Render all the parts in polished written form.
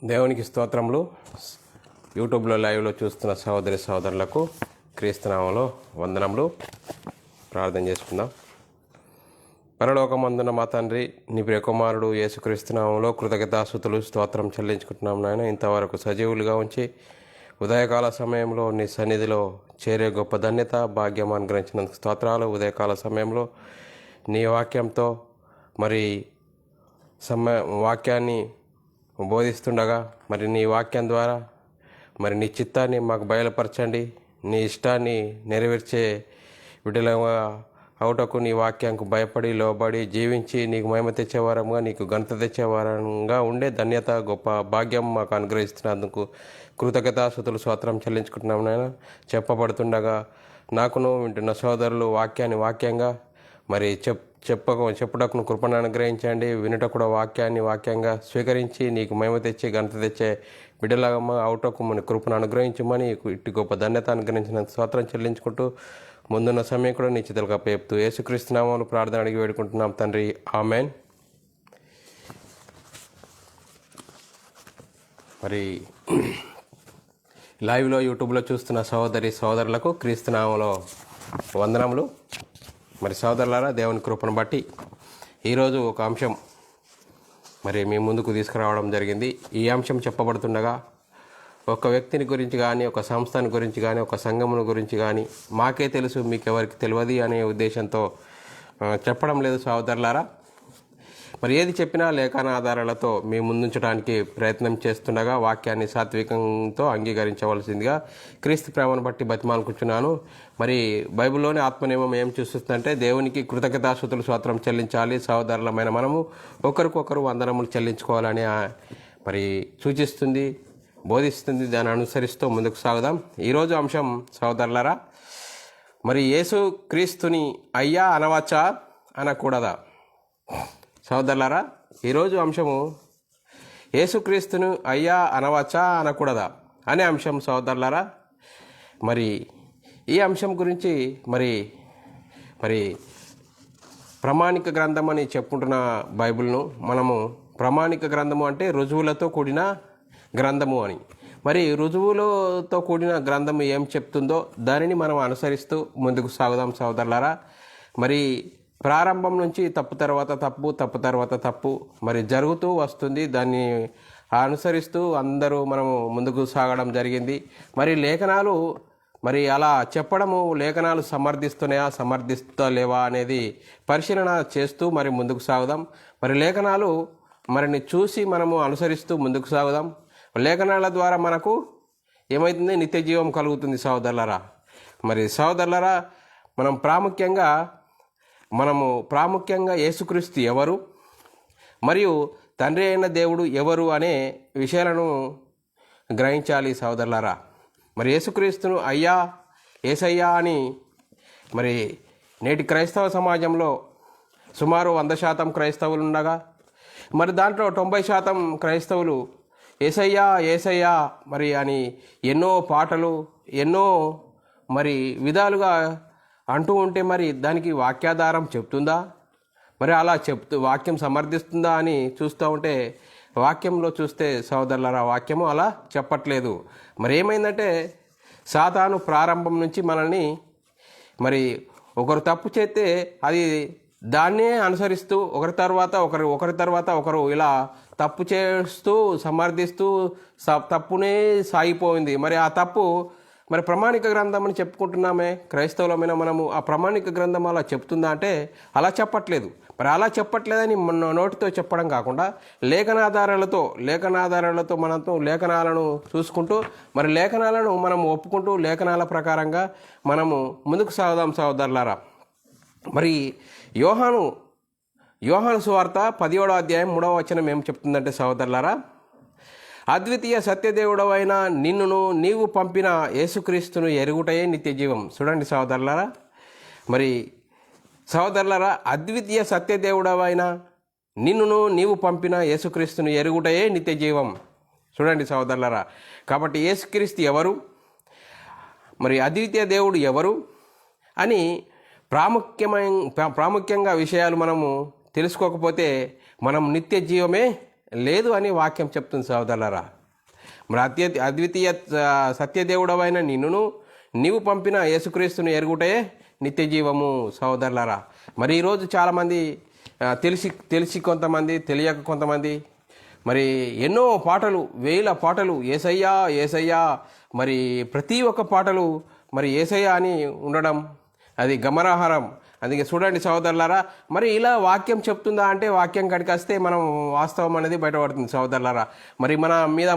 దేవునికి స్తోత్రములు. యూట్యూబ్లో లైవ్లో చూస్తున్న సహోదరి సహోదరులకు క్రీస్తునామంలో వందనములు. ప్రార్థన చేసుకుందాం. పరలోకమందున్న మా తండ్రి, నీ ప్రియకుమారుడు యేసుక్రీస్తునామంలో కృతజ్ఞతాస్తుతులు స్తోత్రం చెల్లించుకుంటున్నాం నాయన. ఇంతవరకు సజీవులుగా ఉంచి ఉదయకాల సమయంలో నీ సన్నిధిలో చేరే గొప్ప ధన్యత భాగ్యం అనుగ్రహించినందుకు స్తోత్రాలు. ఉదయకాల సమయంలో నీ వాక్యంతో మరి వాక్యాన్ని బోధిస్తుండగా మరి నీ వాక్యం ద్వారా మరి నీ చిత్తాన్ని మాకు బయలుపరచండి. నీ ఇష్టాన్ని నెరవేర్చే విడుదలగా అవుటకు నీ వాక్యానికి భయపడి లోబడి జీవించి నీకు మహిమ తెచ్చేవారంగా, నీకు ఘనత తెచ్చేవారంగా ఉండే ధన్యత గొప్ప భాగ్యం మాకు అనుగ్రహిస్తున్నందుకు కృతజ్ఞతాస్తుతులు స్తోత్రం చెల్లించుకుంటున్నాం నాయన. చెప్పబడుతుండగా నాకును వింటున్న సోదరులు వాక్యంగా మరి చెప్పుటకును కృపను అనుగ్రహించండి. వినుట కూడా వాక్యంగా స్వీకరించి నీకు మహిమ తెచ్చి ఘనత తెచ్చే బిడ్డలాగమ్మ అవుటకు మన కృపను అనుగ్రహించమని ఇటు గొప్ప ధన్యత అనుగ్రహించిన స్తోత్రం చెల్లించుకుంటూ ముందున్న సమయం కూడా నీ చితలకు అప్పచెప్తూ యేసుక్రీస్తు నామములో ప్రార్థన అడిగి వేడుకుంటున్నాం తండ్రి, ఆమెన్. మరి లైవ్లో యూట్యూబ్లో చూస్తున్న సహోదరి సహోదరులకు క్రీస్తు నామములో వందనములు. మరి సహోదరులారా, దేవుని కృపను బట్టి ఈరోజు ఒక అంశం మరి మీ ముందుకు తీసుకురావడం జరిగింది. ఈ అంశం చెప్పబడుతుండగా ఒక వ్యక్తిని గురించి కానీ, ఒక సంస్థని గురించి కానీ, ఒక సంఘమును గురించి కానీ మాకే తెలుసు మీకెవరికి తెలియదు అనే ఉద్దేశంతో చెప్పడం లేదు సహోదరులారా. మరి ఏది చెప్పినా లేఖన ఆధారాలతో మీ ముందుంచడానికి ప్రయత్నం చేస్తుండగా వాక్యాన్ని సాత్వికంతో అంగీకరించవలసిందిగా క్రీస్తు ప్రేమను బట్టి బతిమాలుకుంటున్నాను. మరి బైబిల్లోని ఆత్మనియమం ఏం చూస్తుందంటే దేవునికి కృతజ్ఞతాస్తుతులు స్తోత్రం చెల్లించాలి, సహోదరులమైన మనము ఒకరికొకరు వందనములు చెల్లించుకోవాలని మరి సూచిస్తుంది, బోధిస్తుంది. దాన్ని అనుసరిస్తూ ముందుకు సాగుదాం. ఈరోజు అంశం సహోదరులారా, మరి యేసు క్రీస్తుని అయ్యా అనవచ్చా అనకూడదా? సహోదరులారా, ఈరోజు అంశము యేసుక్రీస్తును అయ్యా అనవచ్చా అనకూడదా అనే అంశం సహోదరులారా. మరి ఈ అంశం గురించి మరి ప్రామాణిక గ్రంథం అని చెప్పుకుంటున్న బైబిల్ను మనము ప్రామాణిక గ్రంథము అంటే రుజువులతో కూడిన గ్రంథము అని. మరి రుజువులతో కూడిన గ్రంథము ఏం చెప్తుందో దానిని మనం అనుసరిస్తూ ముందుకు సాగుదాం సహోదరులారా. మరి ప్రారంభం నుంచి తప్పు తర్వాత తప్పు మరి జరుగుతూ వస్తుంది. దాన్ని అనుసరిస్తూ అందరూ మనము ముందుకు సాగడం జరిగింది. మరి లేఖనాలు మరి అలా చెప్పడము, లేఖనాలు సమర్థిస్తలేవా అనేది పరిశీలన చేస్తూ మరి ముందుకు సాగుదాం. మరి లేఖనాలు మరిని చూసి మనము అనుసరిస్తూ ముందుకు సాగుదాం. లేఖనాల ద్వారా మనకు ఏమవుతుంది? నిత్య జీవం కలుగుతుంది సహోదరులారా. మరి సహోదరులారా, మనము ప్రాముఖ్యంగా యేసుక్రీస్తు ఎవరు మరియు తండ్రి అయిన దేవుడు ఎవరు అనే విషయాలను గ్రహించాలి సహోదరులారా. మరి యేసుక్రీస్తును యేసయ్యా అని మరి నేటి క్రైస్తవ సమాజంలో సుమారు 100% క్రైస్తవులు ఉండగా మరి దాంట్లో 90% క్రైస్తవులు యేసయ్యా మరి అని ఎన్నో పాటలు ఎన్నో మరి విధాలుగా అంటూ ఉంటే మరి దానికి వాక్యాధారం చెప్తుందా? మరి అలా వాక్యం సమర్థిస్తుందా అని చూస్తూ ఉంటే వాక్యంలో చూస్తే సహోదరులారా, వాక్యము అలా చెప్పట్లేదు. మరి ఏమైందంటే సాతాను ప్రారంభం నుంచి మనల్ని మరి ఒకరు తప్పు చేస్తే అది దాన్నే అనుసరిస్తూ ఒకరి తర్వాత ఒకరు ఇలా తప్పు చేస్తూ సమర్థిస్తూ తప్పునే సాగిపోయింది. మరి ఆ తప్పు మరి ప్రామాణిక గ్రంథం అని చెప్పుకుంటున్నామే క్రైస్తవులమైన మనము. ఆ ప్రామాణిక గ్రంథం అలా చెప్తుందా అంటే అలా చెప్పట్లేదు. మరి అలా చెప్పట్లేదని నోటితో చెప్పడం కాకుండా లేఖనాధారాలతో మనతో లేఖనాలను చూసుకుంటూ మరి లేఖనాలను మనం ఒప్పుకుంటూ లేఖనాల ప్రకారంగా మనము ముందుకు సాగుదాం సహోదరులారా. మరి యోహాను సువార్త 10వ అధ్యాయం 3వ వచనం ఏం చెప్తుందంటే సహోదరులారా, అద్వితీయ సత్యదేవుడవైన నిన్నును నీవు పంపిన యేసుక్రీస్తును ఎరుగుటయే నిత్య జీవం. చూడండి సహోదరులారా, మరి సహోదరులారా, అద్వితీయ సత్యదేవుడవైన నిన్నును నీవు పంపిన యేసుక్రీస్తును ఎరుగుటయే నిత్య జీవం. చూడండి సహోదరులారా, కాబట్టి యేసుక్రీస్తు ఎవరు, మరి అద్వితీయ దేవుడు ఎవరు అని ప్రాముఖ్యంగా విషయాలు మనము తెలుసుకోకపోతే మనం నిత్య జీవమే లేదు అని వాక్యం చెప్తుంది సోదరులారా. మరి అద్వితీయ సత్యదేవుడవైన నిన్నును నీవు పంపిన యేసుక్రీస్తుని ఎరుగుటే నిత్య జీవము సోదరులారా. మరి ఈరోజు చాలామంది తెలిసి కొంతమంది, తెలియక కొంతమంది మరి ఎన్నో పాటలు, వేల పాటలు ఏసయ్యా ఏసయ్యా, మరి ప్రతి ఒక్క పాటలు మరి ఏసయ్యా అని ఉండడం అది గమనార్హం. అందుకే చూడండి సోదరులారా, మరి ఇలా వాక్యం చెప్తుందా అంటే వాక్యం కాడికి వస్తే మనం వాస్తవం అనేది బయటపడుతుంది సోదరులారా. మరి మన మీద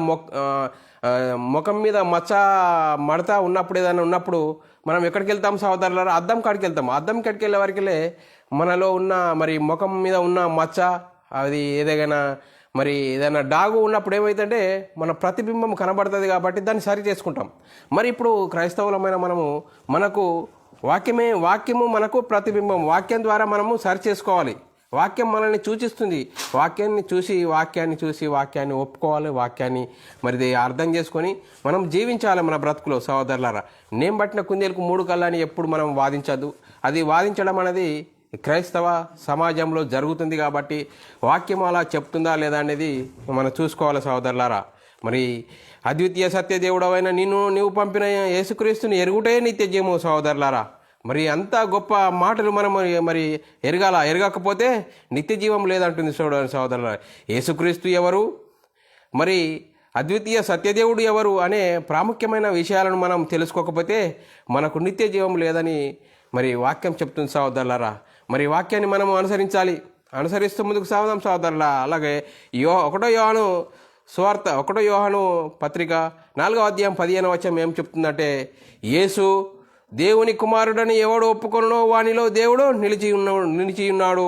ముఖం మీద మడత ఉన్నప్పుడు, ఏదైనా ఉన్నప్పుడు మనం ఎక్కడికి వెళ్తాం సోదరులారా? అద్దం కాడికి వెళ్తాం. అద్దం కాడికి వెళ్ళే వరకులే మనలో ఉన్న మరి ముఖం మీద ఉన్న మచ్చ, అది ఏదైనా డాగు ఉన్నప్పుడు ఏమవుతుందంటే మన ప్రతిబింబం కనబడుతుంది కాబట్టి దాన్ని సరి చేసుకుంటాం. మరి ఇప్పుడు క్రైస్తవులమైన మనకు వాక్యము మనకు ప్రతిబింబం. వాక్యం ద్వారా మనము సరి చేసుకోవాలి. వాక్యం మనల్ని సూచిస్తుంది. వాక్యాన్ని చూసి వాక్యాన్ని ఒప్పుకోవాలి. వాక్యాన్ని మరి అర్థం చేసుకొని మనం జీవించాలి మన బ్రతుకులో సోదరులారా. నేను పట్టిన కుందేలకు 3 కళ్ళని ఎప్పుడు మనం వాదించద్దు. అది వాదించడం అనేది క్రైస్తవ సమాజంలో జరుగుతుంది కాబట్టి వాక్యం అలా చెప్తుందా లేదా అనేది మనం చూసుకోవాలి సోదరులారా. మరి అద్వితీయ సత్యదేవుడవైన నీవు పంపిన యేసుక్రీస్తుని ఎరుగుటే నిత్య జీవము సోదరులారా. మరి అంత గొప్ప మాటలు మనం మరి ఎరగకపోతే నిత్య జీవం లేదంటుంది సోదరులారా. యేసుక్రీస్తు ఎవరు, మరి అద్వితీయ సత్యదేవుడు ఎవరు అనే ప్రాముఖ్యమైన విషయాలను మనం తెలుసుకోకపోతే మనకు నిత్య జీవం లేదని మరి వాక్యం చెప్తుంది సోదరులారా. మరి వాక్యాన్ని మనం అనుసరిస్తూ ముందుకు సాగుదాం సోదరులా. అలాగే 1 యోహాను పత్రిక 4వ అధ్యాయం 15వ వచనం ఏం చెప్తుందంటే, యేసు దేవుని కుమారుడని ఎవడు ఒప్పుకొనునో వానిలో దేవుడు నిలిచి ఉన్నాడు,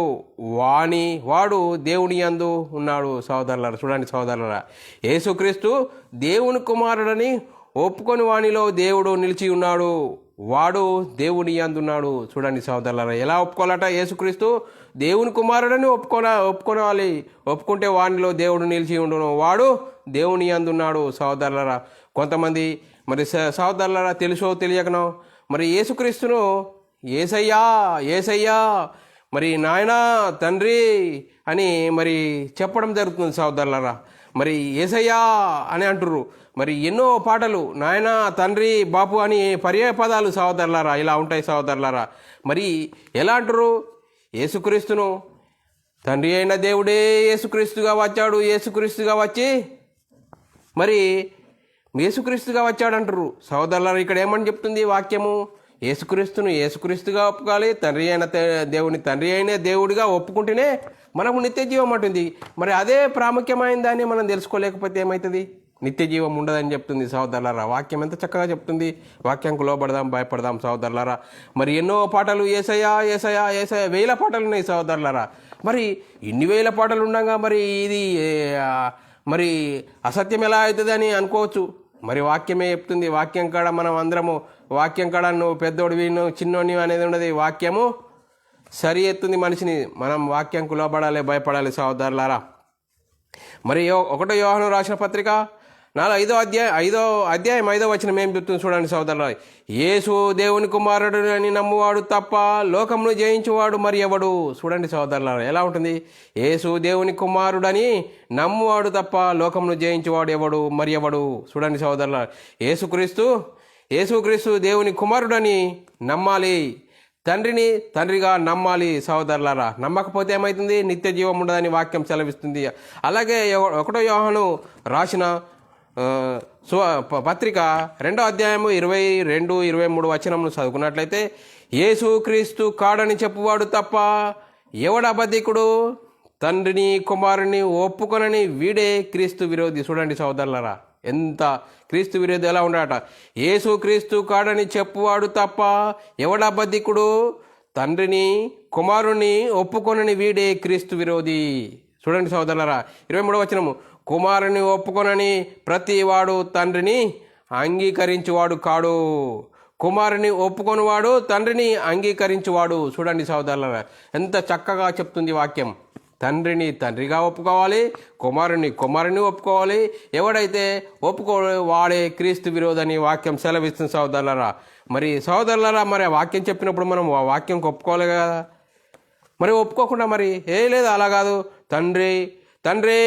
వాడు దేవుని యందు ఉన్నాడు సోదరులారా. చూడండి సోదరులారా, యేసుక్రీస్తు దేవుని కుమారుడని ఒప్పుకొని వానిలో దేవుడు నిలిచి ఉన్నాడు, వాడు దేవుని యందున్నాడు. చూడండి సోదరులారా, ఎలా ఒప్పుకోవాలట? యేసుక్రీస్తు దేవుని కుమారుడని ఒప్పుకోవాలి. ఒప్పుకుంటే వానిలో దేవుడు నిలిచి ఉండును, వాడు దేవుని యందున్నాడు సోదరులారా. కొంతమంది మరి సోదరులారా తెలుసో తెలియకనో మరి యేసుక్రీస్తును ఏసయ్యా మరి నాయనా తండ్రి అని మరి చెప్పడం జరుగుతుంది సోదరులారా. మరి ఏసయ్యా అని అంటుర్రు. మరి ఎన్నో పాటలు నాయనా తండ్రి బాపు అని పర్యాయ పదాలు సోదరులారా ఇలా ఉంటాయి సోదరులారా. మరి ఎలా అంటారు? యేసుక్రీస్తును తండ్రి అయిన దేవుడే యేసుక్రీస్తుగా వచ్చాడు, యేసుక్రీస్తుగా వచ్చి మరి యేసుక్రీస్తుగా వచ్చాడు అంటారు సోదరులారా. ఇక్కడ ఏమని చెప్తుంది వాక్యము? యేసుక్రీస్తుగా ఒప్పుకోవాలి. తండ్రి అయిన దేవుడిగా ఒప్పుకుంటేనే మనకు నిత్య జీవం అంటుంది. మరి అదే ప్రాముఖ్యమైనదాన్ని మనం తెలుసుకోలేకపోతే ఏమవుతుంది? నిత్య జీవం ఉండదని చెప్తుంది సోదరులారా. వాక్యం ఎంత చక్కగా చెప్తుంది. వాక్యంకు లోబడదాం, భయపడదాం సోదరులారా. మరి ఎన్నో పాటలు ఏసయ్యా ఏసయ్యా ఏసయ్యా, 1000 పాటలు ఉన్నాయి సోదరులారా. మరి ఇన్ని 1000 పాటలు ఉండగా మరి ఇది మరి అసత్యం ఎలా అవుతుంది అని అనుకోవచ్చు. మరి వాక్యమే చెప్తుంది. వాక్యం కాడ మనం అందరము వాక్యం కాడ నువ్వు పెద్దోడివి నువ్వు చిన్నోడివి అనేది ఉండదు. వాక్యము సరి ఎత్తుంది మనిషిని. మనం వాక్యంకు లోబడాలి, భయపడాలి సోదరులారా. మరి 1 యోహాను రాసిన పత్రిక 5వ అధ్యాయం 5వ వచనం ఏం చెప్తుంది చూడండి సోదరులారా. యేసు దేవుని కుమారుడు అని నమ్మువాడు తప్ప లోకమును జయించువాడు మరి ఎవడు? చూడండి సోదరులారా ఎలా ఉంటుంది? యేసు దేవుని కుమారుడని నమ్మువాడు తప్ప లోకమును జయించువాడు ఎవడు మరి ఎవడు? చూడండి సోదరులారా, యేసుక్రీస్తు దేవుని కుమారుడని నమ్మాలి, తండ్రిని తండ్రిగా నమ్మాలి సోదరులారా. నమ్మకపోతే ఏమవుతుంది? నిత్య జీవం ఉండదని వాక్యం సెలవిస్తుంది. అలాగే 1 యోహాను రాసిన పత్రిక 2వ అధ్యాయము 22, 23 వచనములు చదువుకున్నట్లయితే, యేసుక్రీస్తు కాడని చెప్పువాడు తప్ప ఎవడు అబద్ధికుడు? తండ్రిని కుమారుని ఒప్పుకొనని వీడే క్రీస్తు విరోధి. చూడండి సోదరులారా, ఎంత క్రీస్తు విరోధి ఎలా ఉండట. యేసుక్రీస్తు కాడని చెప్పువాడు తప్ప ఎవడు అబద్ధికుడు? తండ్రిని కుమారుని ఒప్పుకొనని వీడే క్రీస్తు విరోధి. చూడండి సోదరులారా, 23వ వచనము, కుమారుని ఒప్పుకొనని ప్రతి వాడు తండ్రిని అంగీకరించువాడు కాడు, కుమారుని ఒప్పుకొనివాడు తండ్రిని అంగీకరించువాడు. చూడండి సోదరులారా, ఎంత చక్కగా చెప్తుంది వాక్యం. తండ్రిని తండ్రిగా ఒప్పుకోవాలి, కుమారుని ఒప్పుకోవాలి. ఎవడైతే వాడే క్రీస్తు విరోధని వాక్యం సెలవిస్తుంది సోదరులారా. మరి సోదరులారా, మరి వాక్యం చెప్పినప్పుడు మనం ఆ వాక్యంకి ఒప్పుకోవాలి కదా. మరి ఒప్పుకోకుండా మరి లేదు అలా కాదు, తండ్రి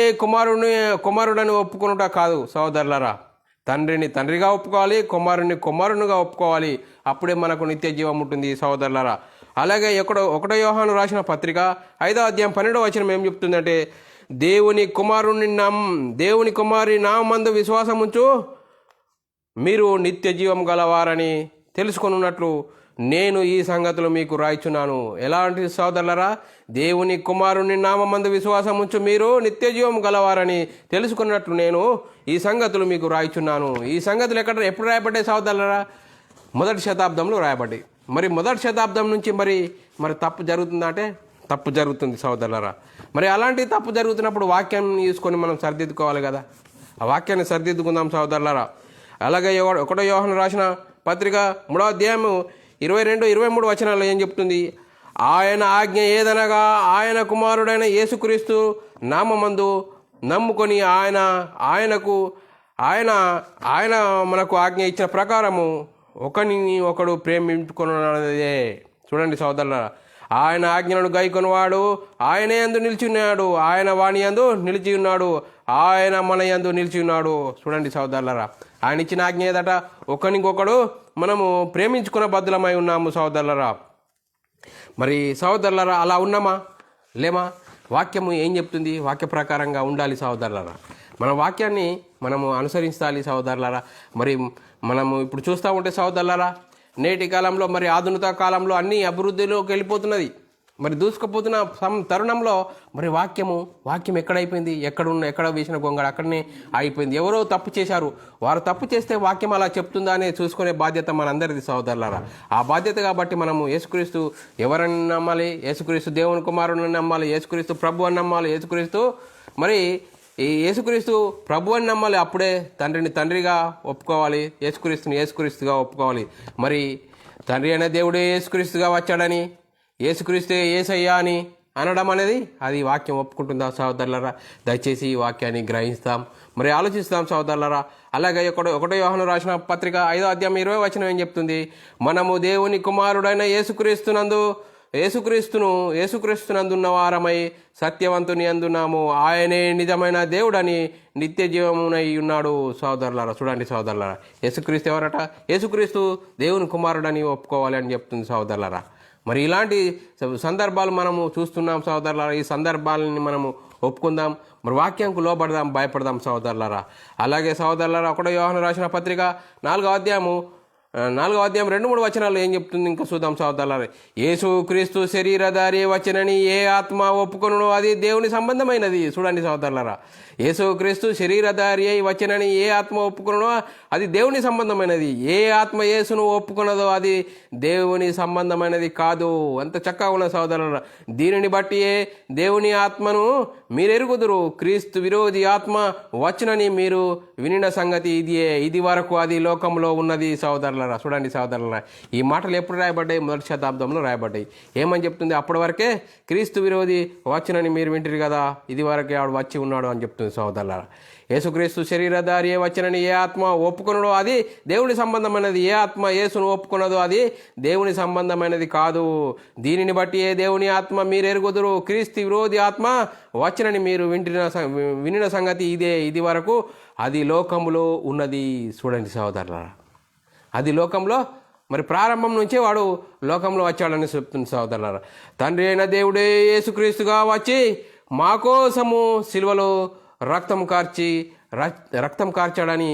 కుమారుడని ఒప్పుకొనుట కాదు సహోదరులారా. తండ్రిని తండ్రిగా ఒప్పుకోవాలి, కుమారుని కుమారునిగా ఒప్పుకోవాలి. అప్పుడే మనకు నిత్య జీవం ఉంటుంది సహోదరులారా. అలాగే ఒకటో యోహాను రాసిన పత్రిక 5వ అధ్యాయం 12వ వచనం ఏం చెప్తుందంటే, దేవుని కుమారుని నామందు విశ్వాసం ఉంచు మీరు నిత్య జీవం గలవారని తెలుసుకొనున్నట్లు నేను ఈ సంగతులు మీకు రాయిచున్నాను. ఎలాంటి సోదరులరా? దేవుని కుమారుని నామందు విశ్వాసం ఉంచు మీరు నిత్య జీవం గలవారని తెలుసుకున్నట్లు నేను ఈ సంగతులు మీకు రాయిచున్నాను. ఈ సంగతులు ఎప్పుడు రాయబడ్డాయి సోదరులరా? మొదటి శతాబ్దంలో రాయబడ్డాయి. మరి మొదటి శతాబ్దం నుంచి మరి తప్పు జరుగుతుందా అంటే తప్పు జరుగుతుంది సోదరులరా. మరి అలాంటి తప్పు జరుగుతున్నప్పుడు వాక్యాన్ని తీసుకొని మనం సరిదిద్దుకోవాలి కదా. ఆ వాక్యాన్ని సరిదిద్దుకుందాం సోదరులరా. అలాగే ఒకటో యోహాను రాసిన పత్రిక 3వ అధ్యాయము 22-23 వచనాల్లో ఏం చెప్తుంది? ఆయన ఆజ్ఞ ఏదనగా ఆయన కుమారుడైన యేసుక్రీస్తు నామమందు నమ్ముకొని ఆయన మనకు ఆజ్ఞ ఇచ్చిన ప్రకారము ఒకరిని ఒకడు ప్రేమించుకున్నదే. చూడండి సోదరులారా, ఆయన ఆజ్ఞలను గైకొనివాడు ఆయనే యందు నిలిచి ఉన్నాడు, ఆయన వాణి యందు నిలిచి ఉన్నాడు, ఆయన మన యందు నిలిచి ఉన్నాడు. చూడండి సోదరులారా, ఆయన ఇచ్చిన ఆజ్ఞ ఏదట? ఒకరికొకడు మనము ప్రేమించుకున్న బద్దులమై ఉన్నాము సోదరులారా. మరి సోదరులారా, అలా ఉన్నామా లేమా? వాక్యము ఏం చెప్తుంది? వాక్య ప్రకారంగా ఉండాలి సోదరులారా. మన వాక్యాన్ని మనము అనుసరించాలి సోదరులారా. మరి మనము ఇప్పుడు చూస్తూ ఉంటే సోదరులారా, నేటి కాలంలో మరి ఆధునిక కాలంలో అన్నీ అభివృద్ధిలోకి వెళ్ళిపోతున్నది. మరి దూసుకుపోతున్న తరుణంలో మరి వాక్యం ఎక్కడైపోయింది? ఎక్కడ వేసిన గొంగడ అక్కడనే అయిపోయింది. ఎవరో తప్పు చేశారు, వారు తప్పు చేస్తే వాక్యం అలా చెప్తుందా అని చూసుకునే బాధ్యత మనందరిది సోదరులారా. ఆ బాధ్యత కాబట్టి మనము యేసుక్రీస్తు ఎవరని నమ్మాలి? యేసుక్రీస్తు దేవుని కుమారుని నమ్మాలి, యేసుక్రీస్తు ప్రభు అని నమ్మాలి, ఈ యేసుక్రీస్తు ప్రభు అని నమ్మాలి. అప్పుడే తండ్రిని తండ్రిగా ఒప్పుకోవాలి, యేసుక్రీస్తుని యేసుక్రీస్తుగా ఒప్పుకోవాలి. మరి తండ్రి అనే దేవుడే యేసుక్రీస్తుగా వచ్చాడని, యేసుక్రీస్తే యేసయ్యా అని అనడం అనేది అది వాక్యం ఒప్పుకుంటుందా సోదరులారా? దయచేసి ఈ వాక్యాన్ని గ్రహిస్తాం, మరి ఆలోచిస్తాం సోదరులారా. అలాగే ఒకటో యోహాను రాసిన పత్రిక 5వ అధ్యాయం 20వ వచనం ఏం చెప్తుంది? మనము దేవుని కుమారుడైన యేసుక్రీస్తునందున్న వారమై సత్యవంతుని అందున్నాము, ఆయనే నిజమైన దేవుడని నిత్య జీవమునై ఉన్నాడు సోదరులారా. చూడండి సోదరులారా, యేసుక్రీస్తు ఎవరట? యేసుక్రీస్తు దేవుని కుమారుడని ఒప్పుకోవాలి అని చెప్తుంది సోదరులారా. మరి ఇలాంటి సందర్భాలు మనము చూస్తున్నాం సోదరులారా. ఈ సందర్భాలని మనము ఒప్పుకుందాం, మరి వాక్యంకు లోబడదాం, భయపడదాం సోదరులారా. అలాగే సోదరులారా, ఒకటో యోహాను రాసిన పత్రిక 4వ అధ్యాయం 2-3 వచనాలు ఏం చెప్తుంది ఇంకా చూద్దాం సోదరులారా. యేసు క్రీస్తు శరీరధారి వచ్చనని ఏ ఆత్మ ఒప్పుకొనునో అది దేవుని సంబంధమైనది. చూడండి సోదరులారా, యేసు క్రీస్తు శరీరధారి అయి వచ్చనని ఏ ఆత్మ ఒప్పుకొనునో అది దేవుని సంబంధమైనది. ఏ ఆత్మ యేసును ఒప్పుకున్నదో అది దేవుని సంబంధమైనది కాదు. అంత చక్కగా ఉన్న సోదరులారా. దీనిని బట్టి దేవుని ఆత్మను మీరెరుగుదురు, క్రీస్తు విరోధి ఆత్మ వచ్చనని మీరు వినిన సంగతి ఇది వరకు అది లోకంలో ఉన్నది సోదరులారా. చూడండి సోదరులారా, ఈ మాటలు ఎప్పుడు రాయబడ్డాయి? మొదటి శతాబ్దంలో రాయబడ్డాయి. ఏమని చెప్తుంది? అప్పటి వరకే క్రీస్తు విరోధి వచ్చనని మీరు వింటారు కదా, ఇది వరకే ఆవిడ వచ్చి ఉన్నాడు అని చెప్తుంది సోదరులారా. యేసుక్రీస్తు శరీరధారి వచ్చనని ఏ ఆత్మ ఒప్పుకున్నదో అది దేవుని సంబంధమైనది. ఏ ఆత్మ యేసును ఒప్పుకున్నదో అది దేవుని సంబంధమైనది కాదు. దీనిని బట్టి దేవుని ఆత్మ మీరెరుగుదురు, క్రీస్తు విరోధి ఆత్మ వచ్చనని మీరు వినిన సంగతి ఇది వరకు అది లోకములో ఉన్నది. చూడండి సోదరులారా, అది లోకంలో మరి ప్రారంభం నుంచే వాడు లోకంలో వచ్చాడని చెప్తుంది సోదరులారా. తండ్రి అయిన దేవుడే యేసుక్రీస్తుగా వచ్చి మా కోసము సిలువలో రక్తం కార్చాడని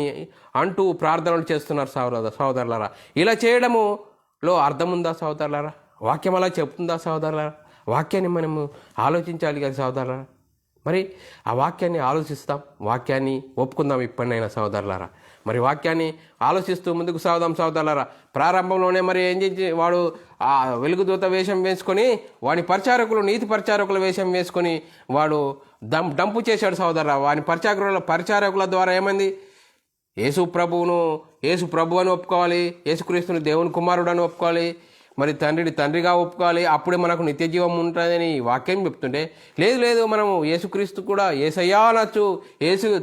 అంటూ ప్రార్థనలు చేస్తున్నారు సోదరులారా. ఇలా చేయడములో అర్థం ఉందా సోదరులారా? వాక్యం అలా చెప్తుందా సోదరులారా? వాక్యాన్ని మనము ఆలోచించాలి కదా సోదరులారా. మరి ఆ వాక్యాన్ని ఆలోచిస్తాం, వాక్యాన్ని ఒప్పుకుందాం ఇప్పటినైనా సోదరులారా. మరి వాక్యాన్ని ఆలోచిస్తూ ముందుకు సాగుదాం సోదరులారా. ప్రారంభంలోనే మరి ఏం చేసి వాడు ఆ వెలుగుదూత వేషం వేసుకొని వాని నీతి పరిచారకుల వేషం వేసుకొని వాడు డంపు చేశాడు సోదరురా. వాని పరిచారకుల ద్వారా ఏమైంది? యేసు ప్రభు అని ఒప్పుకోవాలి, యేసుక్రీస్తుని దేవుని కుమారుడు అని ఒప్పుకోవాలి, మరి తండ్రిని తండ్రిగా ఒప్పుకోవాలి. అప్పుడే మనకు నిత్య జీవం ఉంటుందని వాక్యం చెప్తుంటే, లేదు మనము యేసుక్రీస్తు కూడా యేసయ్యా అనొచ్చు.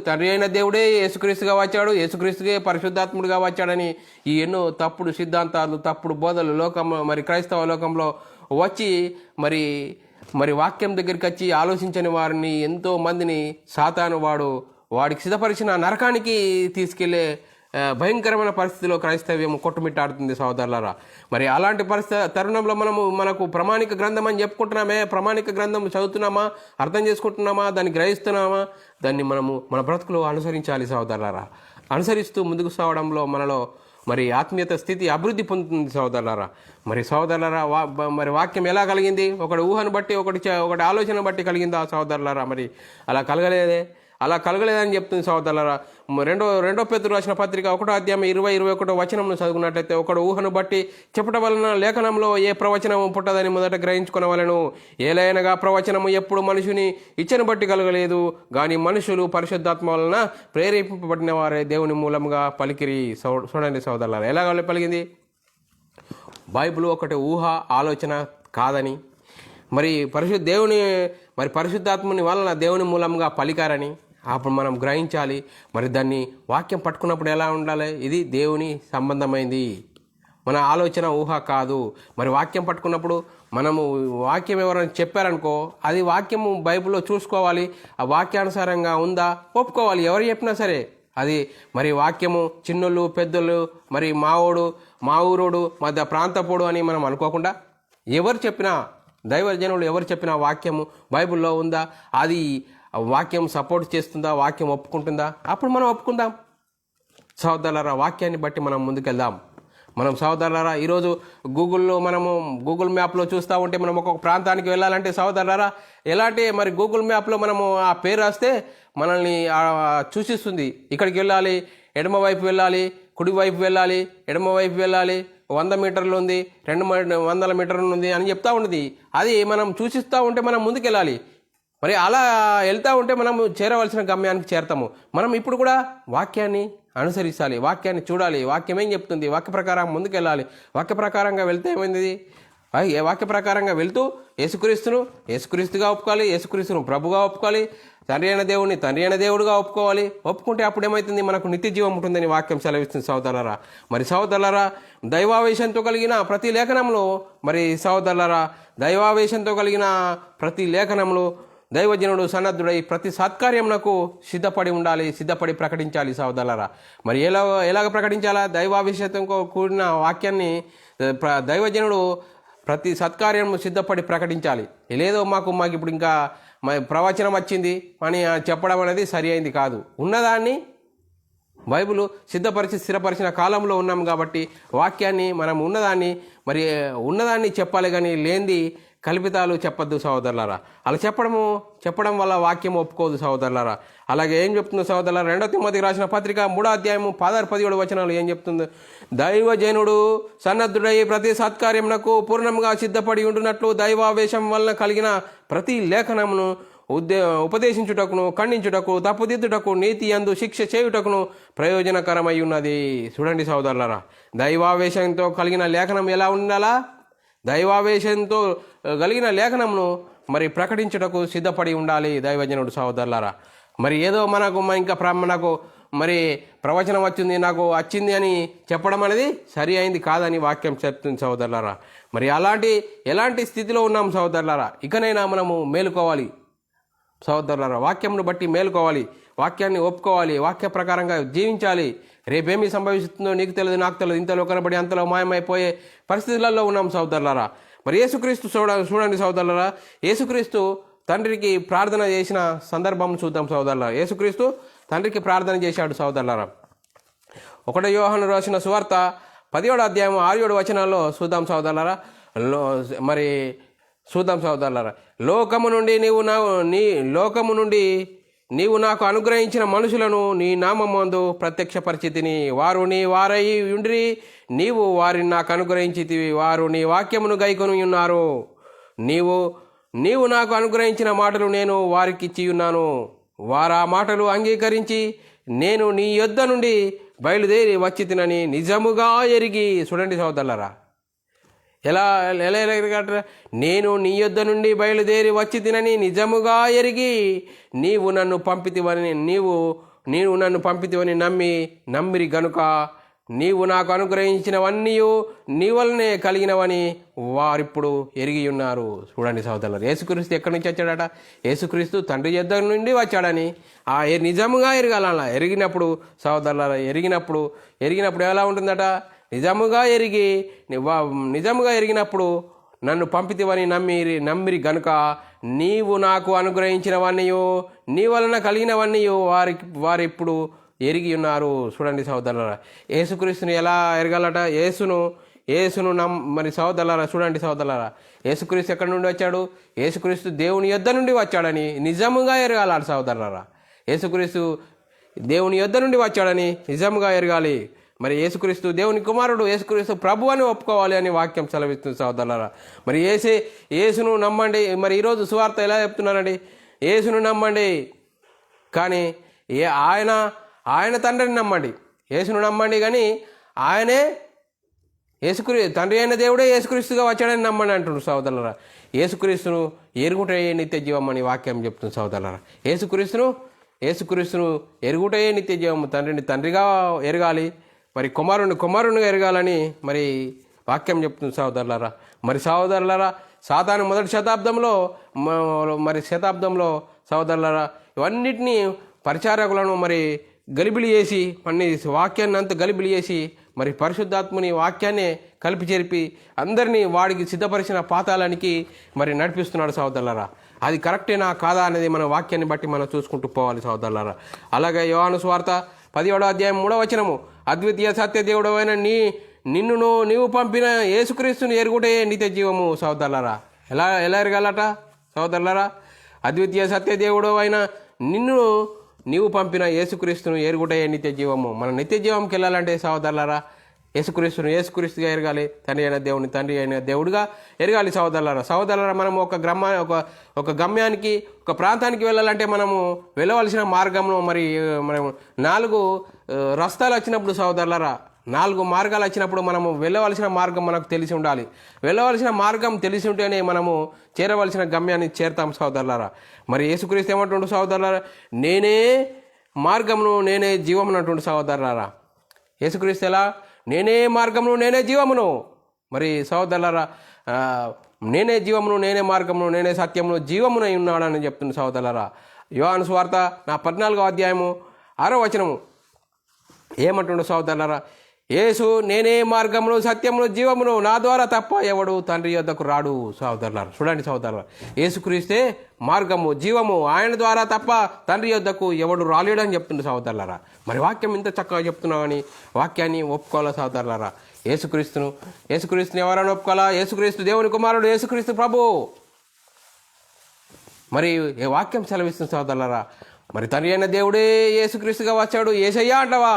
తండ్రి అయిన దేవుడే యేసుక్రీస్తుగా వచ్చాడు, యేసుక్రీస్తుకే పరిశుద్ధాత్ముడిగా వచ్చాడని ఈ ఎన్నో తప్పుడు సిద్ధాంతాలు, తప్పుడు బోధలు క్రైస్తవ లోకంలో వచ్చి మరి మరి వాక్యం దగ్గరికి వచ్చి ఆలోచించని వారిని ఎంతో మందిని సాతాను వాడికి సిద్ధపరిచిన నరకానికి తీసుకెళ్లే భయంకరమైన పరిస్థితిలో క్రైస్తవ్యం కొట్టుమిట్టాడుతుంది సోదరులారా. మరి అలాంటి తరుణంలో మనకు ప్రామాణిక గ్రంథం అని చెప్పుకుంటున్నామే, ప్రామాణిక గ్రంథం చదువుతున్నామా, అర్థం చేసుకుంటున్నామా, దాన్ని గ్రహిస్తున్నామా, దాన్ని మన బ్రతుకులో అనుసరించాలి సోదరులారా. అనుసరిస్తూ ముందుకు సాగడంలో మనలో మరి ఆత్మీయత స్థితి అభివృద్ధి పొందుతుంది సోదరులారా. మరి సోదరులారా, మరి వాక్యం ఎలా కలిగింది? ఒకటి ఊహను బట్టి, ఒకటి ఆలోచన బట్టి కలిగిందా సోదరులారా? మరి అలా కలగలేదని చెప్తుంది సోదరులారా. రెండో పేతురు రాసిన పత్రిక 1వ అధ్యాయం 20-21 వచనంను చదువుకున్నట్లయితే, ఒకడు ఊహను బట్టి చెప్పడం వలన లేఖనంలో ఏ ప్రవచనము పుట్టదని మొదట గ్రహించుకునవలెను. ఏలైనగా ప్రవచనము ఎప్పుడు మనుషుని ఇచ్చను బట్టి కలగలేదు, కానీ మనుషులు పరిశుద్ధాత్మ వలన ప్రేరేపింపబడిన వారే దేవుని మూలంగా పలికిరి. చూడండి సోదరులారా, ఎలా పలికింది? బైబిల్ ఒకటి ఊహ ఆలోచన కాదని, మరి పరిశుద్ధాత్మని వలన దేవుని మూలంగా పలికారని అప్పుడు మనం గ్రహించాలి. మరి దాన్ని వాక్యం పట్టుకున్నప్పుడు ఎలా ఉండాలి? ఇది దేవుని సంబంధమైంది, మన ఆలోచన ఊహ కాదు. మరి వాక్యం పట్టుకున్నప్పుడు వాక్యం ఎవరైనా చెప్పారనుకో, అది వాక్యము బైబిల్లో చూసుకోవాలి, ఆ వాక్యానుసారంగా ఉందా ఒప్పుకోవాలి. ఎవరు చెప్పినా సరే అది మరి వాక్యము చిన్నోళ్ళు పెద్దోళ్ళు, మరి మా ఊరోడు మధ్య ప్రాంతపోడు అని మనం అనుకోకుండా, ఎవరు చెప్పినా దైవజనులు ఎవరు చెప్పినా వాక్యము బైబిల్లో ఉందా, అది వాక్యం సపోర్ట్ చేస్తుందా, వాక్యం ఒప్పుకుంటుందా, అప్పుడు మనం ఒప్పుకుందాం సోదరులారా. వాక్యాన్ని బట్టి మనం ముందుకెళ్దాం. సోదరులారా, ఈరోజు గూగుల్ మ్యాప్లో చూస్తూ ఉంటే మనం ఒక్కొక్క ప్రాంతానికి వెళ్ళాలంటే సోదరులారా, మరి గూగుల్ మ్యాప్లో ఆ పేరు రాస్తే మనల్ని సూచిస్తుంది. ఇక్కడికి వెళ్ళాలి, ఎడమ వైపు వెళ్ళాలి, కుడి వైపు వెళ్ళాలి, ఎడమ వైపు వెళ్ళాలి, 100 మీటర్లు ఉంది, 200 మీటర్లు ఉంది అని చెప్తా ఉంటుంది. అది మనం సూచిస్తూ ఉంటే మనం ముందుకెళ్ళాలి. మరి అలా వెళ్తూ ఉంటే మనం చేరవలసిన గమ్యానికి చేరతాము. మనం ఇప్పుడు కూడా వాక్యాన్ని అనుసరించాలి, వాక్యాన్ని చూడాలి, వాక్యం ఏం చెప్తుంది, వాక్య ప్రకారం ముందుకెళ్ళాలి. వాక్య ప్రకారంగా వెళ్తే ఏమైంది? వాక్య ప్రకారంగా వెళ్తూ యేసుక్రీస్తుగా ఒప్పుకోవాలి, యేసుక్రీస్తును ప్రభుగా ఒప్పుకోవాలి, తండ్రి అయిన దేవుడుగా ఒప్పుకోవాలి. ఒప్పుకుంటే అప్పుడు ఏమవుతుంది? మనకు నిత్య జీవం ఉంటుందని వాక్యం సెలవిస్తుంది సోదరులారా. మరి సోదరులారా, దైవావేశంతో కలిగిన ప్రతి లేఖనంలో ప్రతి లేఖనంలో దైవజనుడు సన్నద్ధుడై ప్రతి సత్కార్యమునకు సిద్ధపడి ఉండాలి, సిద్ధపడి ప్రకటించాలి సోదరులారా. మరి ఎలాగ ప్రకటించాలా? దైవావేశంతో కూడిన వాక్యాన్ని దైవజనుడు ప్రతి సత్కార్యము సిద్ధపడి ప్రకటించాలి. లేదో మాకు ఇప్పుడు ఇంకా ప్రవచనం వచ్చింది అని చెప్పడం అనేది సరి అయింది కాదు. ఉన్నదాన్ని బైబిల్ సిద్ధపరిచి స్థిరపరిచిన కాలంలో ఉన్నాం కాబట్టి వాక్యాన్ని మనం ఉన్నదాన్ని చెప్పాలి, కానీ లేనిది కల్పితాలు చెప్పొద్దు సహోదరులారా. అలా చెప్పడం వల్ల వాక్యం ఒప్పుకోదు సహోదరులారా. అలాగే ఏం చెప్తుందో సహోదరులారా, 2వ తిమోతికి రాసిన పత్రిక 3వ అధ్యాయం 16-17 వచనాలు ఏం చెప్తుంది? దైవజనుడు సన్నద్ధుడై ప్రతి సత్కార్యమునకు పూర్ణంగా సిద్ధపడి ఉంటున్నట్లు దైవావేశం వలన కలిగిన ప్రతి లేఖనమును ఉపదేశించుటకును, ఖండించుటకు, తప్పుదిద్దుటకు, నీతి యందు శిక్ష చేయుటకును ప్రయోజనకరమై ఉన్నది. చూడండి సహోదరులారా, దైవావేశంతో కలిగిన లేఖనం ఎలా ఉండాలా? దైవావేశంతో కలిగిన లేఖనమును మరి ప్రకటించుటకు సిద్ధపడి ఉండాలి దైవజనుడు సహోదరులారా. మరి ఏదో మనకు మరి ప్రవచనం నాకు వచ్చింది అని చెప్పడం అనేది సరి అయింది కాదని వాక్యం చెప్తుంది సహోదరులారా. మరి ఎలాంటి స్థితిలో ఉన్నాం సహోదరులారా? ఇకనైనా మనము మేలుకోవాలి సహోదరులారా. వాక్యంను బట్టి మేలుకోవాలి, వాక్యాన్ని ఒప్పుకోవాలి, వాక్య ప్రకారంగా జీవించాలి. రేపేమి సంభవిస్తుందో నీకు తెలియదు, నాకు తెలియదు, ఇంతలో కనబడి అంతలో మాయమైపోయే పరిస్థితులలో ఉన్నాం సహోదరులారా. మరి యేసుక్రీస్తు చూడండి సహోదరులారా, యేసుక్రీస్తు తండ్రికి ప్రార్థన చేసిన సందర్భం చూద్దాం సహోదరులారా. యేసుక్రీస్తు తండ్రికి ప్రార్థన చేశాడు సహోదరులారా. 1 యోహాను రాసిన సువార్త 10వ అధ్యాయం 6-7 వచనాల్లో చూద్దాం సహోదరులారా. లోకము నుండి నీవు నాకు అనుగ్రహించిన మనుషులను నీ నామమందు ప్రత్యక్షపరిచితిని. వారు నీ వారై ఉండిరి, నీవు వారిని నాకు అనుగ్రహించితివి. వారు నీ వాక్యమును గైకొని ఉన్నారు. నీవు నాకు అనుగ్రహించిన మాటలు నేను వారికి ఇచ్చియున్నాను. వారు ఆ మాటలు అంగీకరించి నేను నీ యొద్ద నుండి బయలుదేరి వచ్చి తినని నిజముగా ఎరిగి. చూడండి సోదరులారా, ఎలా నేను నీ యొద్ద నుండి బయలుదేరి వచ్చి తినని నిజముగా ఎరిగి నీవు నన్ను పంపితివని నమ్మిరి గనుక నీవు నాకు అనుగ్రహించినవన్నీ నీ వలనే కలిగినవని వారిప్పుడు ఎరిగి ఉన్నారు. చూడండి సహోదరులారా, యేసుక్రీస్తు ఎక్కడి నుంచి వచ్చాడట? యేసుక్రీస్తు తండ్రి యొద్ద నుండి వచ్చాడని నిజముగా ఎరగాల. ఎరిగినప్పుడు సహోదరులారా, ఎరిగినప్పుడు ఎలా ఉంటుందట? నిజముగా ఎరిగినప్పుడు నన్ను పంపితివని నమ్మిరి గనుక నీవు నాకు అనుగ్రహించినవన్నీ నీ వలన కలిగినవన్నీ వారిప్పుడు ఎరిగి ఉన్నారు. చూడండి సహోదరులారా, యేసుక్రీస్తుని ఎలా ఎరగాలట? యేసును మరి సహోదరులారా, చూడండి సహోదరులారా, యేసుక్రీస్తు ఎక్కడి నుండి వచ్చాడు? యేసుక్రీస్తు దేవుని యొద్ద నుండి వచ్చాడని నిజముగా ఎరగాలి సహోదరులారా. యేసుక్రీస్తు దేవుని యొద్ద నుండి వచ్చాడని నిజముగా ఎరగాలి. మరి యేసుక్రీస్తు దేవుని కుమారుడు, యేసుక్రీస్తు ప్రభు అని ఒప్పుకోవాలి అని వాక్యం సెలవిస్తుంది సహోదరులారా. మరి యేసును నమ్మండి. మరి ఈరోజు సువార్త ఎలా చెప్తున్నారండి? యేసును నమ్మండి, కానీ ఆయన తండ్రిని నమ్మండి. యేసును నమ్మండి కానీ ఆయనే తండ్రి అయిన దేవుడే యేసుక్రీస్తుగా వచ్చాడని నమ్మండి అంటున్నారు సహోదరులారా. యేసుక్రీస్తును ఎరుగుటే నిత్య జీవం అని వాక్యం చెప్తుంది సహోదరులారా. యేసుక్రీస్తును ఎరుగుటే నిత్య జీవం. తండ్రిని తండ్రిగా ఎరగాలి, మరి కుమారునిగా ఎరగాలని మరి వాక్యం చెప్తుంది సహోదరులారా. మరి సహోదరులారా, సాతాను మొదటి శతాబ్దంలో సహోదరులారా ఇవన్నిటినీ పరిచారకులను మరి గలిబిలి చేసి వాక్యాన్ని అంతా గలిబిలి చేసి మరి పరిశుద్ధాత్మని వాక్యాన్ని కలిపి చేర్పి అందరినీ వాడికి సిద్ధపరిచిన పాతాళానికి మరి నడిపిస్తున్నాడు సహోదరులారా. అది కరెక్టేనా కాదా అనేది మన వాక్యాన్ని బట్టి మనం చూసుకుంటూ పోవాలి సహోదరులారా. అలాగే యోహాను సువార్త 10వ అధ్యాయం 3వ వచనము, అద్వితీయ సత్య దేవుడు అయిన నీవు పంపిన యేసుక్రీస్తుని ఎరుగుటే నిత్య జీవము. సహోదరులారా, ఎలా ఎరగాలట సహోదరులారా? అద్వితీయ సత్య దేవుడు అయిన నీవు పంపిన యేసుక్రీస్తును ఎరుగుటే నిత్య జీవము. మన నిత్య జీవంకి వెళ్ళాలంటే సహోదరులారా యేసుక్రీస్తుగా ఎరగాలి. తండ్రి అయిన దేవుడిగా ఎరగాలి సహోదరులారా. మనం ఒక గమ్యానికి ఒక ప్రాంతానికి వెళ్ళాలంటే మనము వెళ్ళవలసిన మార్గంలో మనం 4 రస్తాలు వచ్చినప్పుడు సహోదరులారా, 4 మార్గాలు వచ్చినప్పుడు మనము వెళ్ళవలసిన మార్గం మనకు తెలిసి ఉండాలి. వెళ్ళవలసిన మార్గం తెలిసి ఉంటేనే మనము చేరవలసిన గమ్యాన్ని చేరుతాం సహోదరులారా. మరి యేసుక్రీస్తు ఏమంటుండు సహోదరులారా? నేనే మార్గమును నేనే జీవమును అంటుండు సహోదరులారా. యేసుక్రీస్తు ఎలా? నేనే మార్గమును నేనే జీవమును. మరి సహోదరులారా, నేనే జీవమును నేనే మార్గమును నేనే సత్యమును జీవమునై ఉన్నాడని చెప్తుంది సహోదరులారా. యోహాను సువార్త 14వ అధ్యాయము 6వ వచనము ఏమంటుండు సహోదరులారా? యేసు నేనే మార్గమును సత్యమును జీవమును, నా ద్వారా తప్ప ఎవడు తండ్రి యొద్దకు రాడు. సహోదరులారా, చూడండి సహోదరులారా, యేసుక్రీస్తే మార్గము జీవము, ఆయన ద్వారా తప్ప తండ్రి యొద్దకు ఎవడు రాలేడు అని చెప్తుంది సహోదరులారా. మరి వాక్యం ఇంత చక్కగా చెప్తున్నామని వాక్యాన్ని ఒప్పుకోవాలా సహోదరులారా? యేసుక్రీస్తుని ఎవరైనా ఒప్పుకోవాలా? యేసుక్రీస్తు దేవుని కుమారుడు, యేసుక్రీస్తు ప్రభు. మరి ఏ వాక్యం సెలవిస్తుంది సహోదరులారా? మరి తండ్రి అయిన దేవుడే యేసుక్రీస్తుగా వచ్చాడు, యేసయ్యా అంటవా?